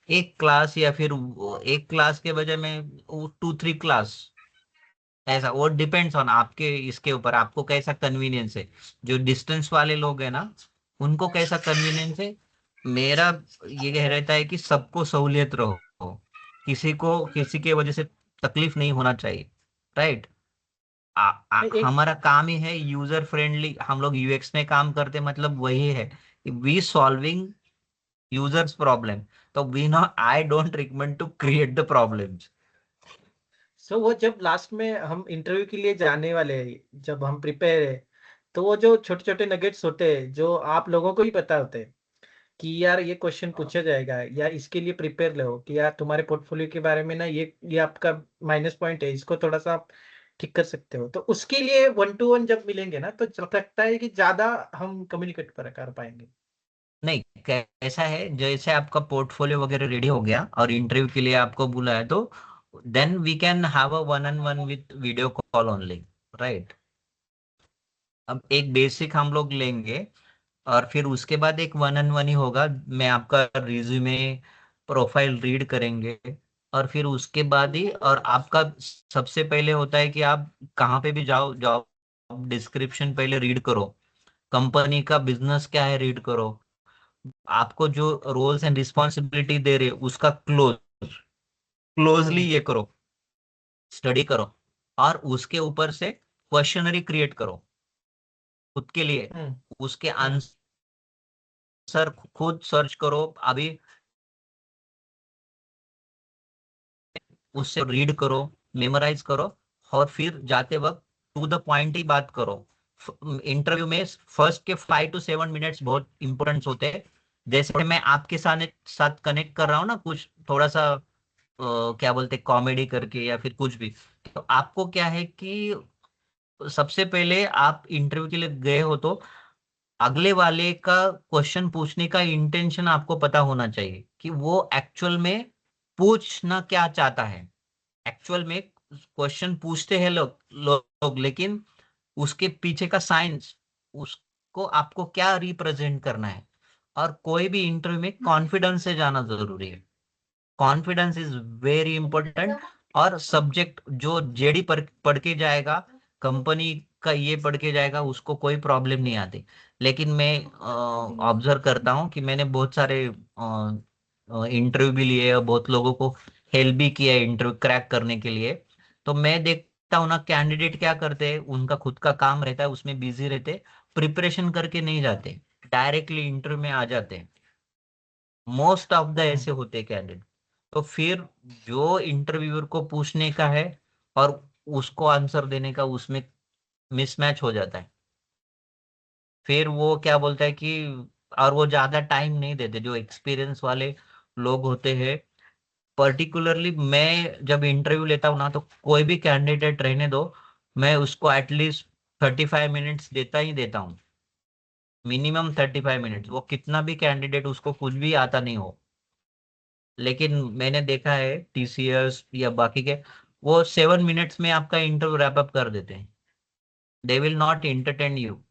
S1: एक क्लास, या फिर एक क्लास के बजाय में 2-3 क्लास, ऐसा। वो डिपेंड्स ऑन आपके इसके ऊपर, आपको कैसा कन्वीनियंस है। जो डिस्टेंस वाले लोग हैं ना, उनको कैसा कन्वीनियंस है। मेरा ये रहता है कि सबको सहूलियत रहो, किसी को किसी के वजह से तकलीफ नहीं होना चाहिए, राइट?
S2: एक
S1: हमारा काम ही है यूजर फ्रेंडली, हम लोग यूएक्स में काम करते, मतलब वही है कि वी सॉल्विंग यूजर्स प्रॉब्लम। तो we know, I don't recommend to create the problems.
S2: So वो जब लास्ट में हम इंटरव्यू के लिए जाने वाले हैं, जब हम प्रिपेयर है, तो वो जो छोटे छोटे नगेट्स होते हैं जो आप लोगों को ही पता होते हैं कि यार ये क्वेश्चन पूछा जाएगा, या इसके लिए प्रिपेयर रहो कि यार तुम्हारे पोर्टफोलियो के बारे में ना ये आपका माइनस पॉइंट है, इसको थोड़ा सा आप ठीक कर सकते हो, तो उसके लिए 1-to-1 जब मिलेंगे ना तो लगता है कि ज्यादा हम कम्युनिकेट कर पाएंगे.
S1: नहीं, कैसा है, जैसे आपका पोर्टफोलियो वगैरह रेडी हो गया और इंटरव्यू के लिए आपको बुलाया, तो then we can have a one on one with video call only, right? अब एक बेसिक हम लोग लेंगे, और फिर उसके बाद एक वन ऑन वन ही होगा। मैं आपका रिज्यूमे, प्रोफाइल रीड करेंगे, और फिर उसके बाद ही, और आपका सबसे पहले होता है कि आप कहाँ पे भी जाओ, जॉब डिस्क्रिप्शन पहले रीड करो, कंपनी का बिजनेस क्या है रीड करो, आपको जो रोल्स एंड रिस्पॉन्सिबिलिटी दे रहे उसका क्लोजली ये करो, स्टडी करो, और उसके ऊपर से क्वेश्चनरी क्रिएट करो खुद के लिए, उसके आंसर खुद सर्च करो अभी, उससे रीड करो, मेमोराइज करो, और फिर जाते वक्त टू द पॉइंट ही बात करो। इंटरव्यू में फर्स्ट के 5 to 7 मिनट्स बहुत इंपॉर्टेंट होते हैं। जैसे मैं आपके साथ कनेक्ट कर रहा हूँ ना, कुछ थोड़ा सा क्या बोलते कॉमेडी करके या फिर कुछ भी, तो आपको क्या है कि सबसे पहले आप इंटरव्यू के लिए गए हो तो अगले वाले का क्वेश्चन पूछने का इंटेंशन आपको पता होना चाहिए कि वो एक्चुअल में पूछना क्या चाहता है। एक्चुअल में क्वेश्चन पूछते हैं लोग, लेकिन उसके पीछे का साइंस, उसको आपको क्या रिप्रेजेंट करना है। और कोई भी इंटरव्यू में कॉन्फिडेंस से जाना जरूरी है। Confidence is very important. और सब्जेक्ट जो जेडी पढ़ के जाएगा, कंपनी का ये पढ़ के जाएगा, उसको कोई प्रॉब्लम नहीं आती। लेकिन मैं ऑब्जर्व करता हूँ कि मैंने बहुत सारे इंटरव्यू भी लिए और बहुत लोगों को हेल्प भी किया इंटरव्यू क्रैक करने के लिए। तो मैं देखता हूँ ना, कैंडिडेट क्या करते हैं, उनका खुद का काम रहता है, उसमें बिजी रहते, प्रिपरेशन करके नहीं जाते, डायरेक्टली इंटरव्यू में आ जाते हैं। मोस्ट ऑफ द ऐसे होते कैंडिडेट। तो फिर जो इंटरव्यूअर को पूछने का है और उसको आंसर देने का, उसमें मिसमैच हो जाता है। फिर वो क्या बोलता है कि, और वो ज्यादा टाइम नहीं देते जो एक्सपीरियंस वाले लोग होते हैं, पर्टिकुलरली मैं जब इंटरव्यू लेता हूँ ना, तो कोई भी कैंडिडेट रहने दो, मैं उसको एटलीस्ट 35 मिनट्स देता ही देता हूँ, मिनिमम 35 मिनट्स। वो कितना भी कैंडिडेट, उसको कुछ भी आता नहीं हो, लेकिन मैंने देखा है टीसीएस या बाकी के, वो 7 मिनट्स में आपका इंटरव्यू रैप अप कर देते हैं। They will not entertain you.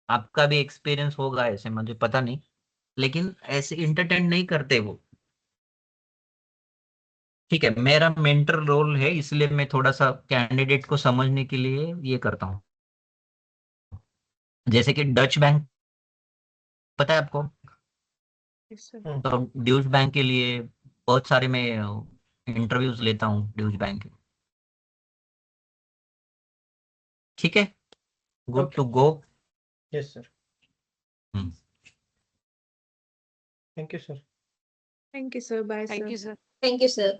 S1: आपका भी एक्सपीरियंस होगा ऐसे, मुझे पता नहीं, लेकिन ऐसे इंटरटेन नहीं करते वो। ठीक है, मेरा मेंटर रोल है, इसलिए मैं थोड़ा सा कैंडिडेट को समझने के लिए ये करता हूँ। जैसे कि डच बैंक, पता है आपको? तो ड्यूश बैंक के लिए बहुत सारे मैं इंटरव्यूज लेता हूँ, ड्यूश बैंक के। ठीक है, good
S2: Okay.
S1: To go.
S2: Yes, sir. Thank you, sir.
S4: Thank you, sir. Bye,
S5: Thank
S4: sir.
S5: you, sir.
S6: Thank you, sir.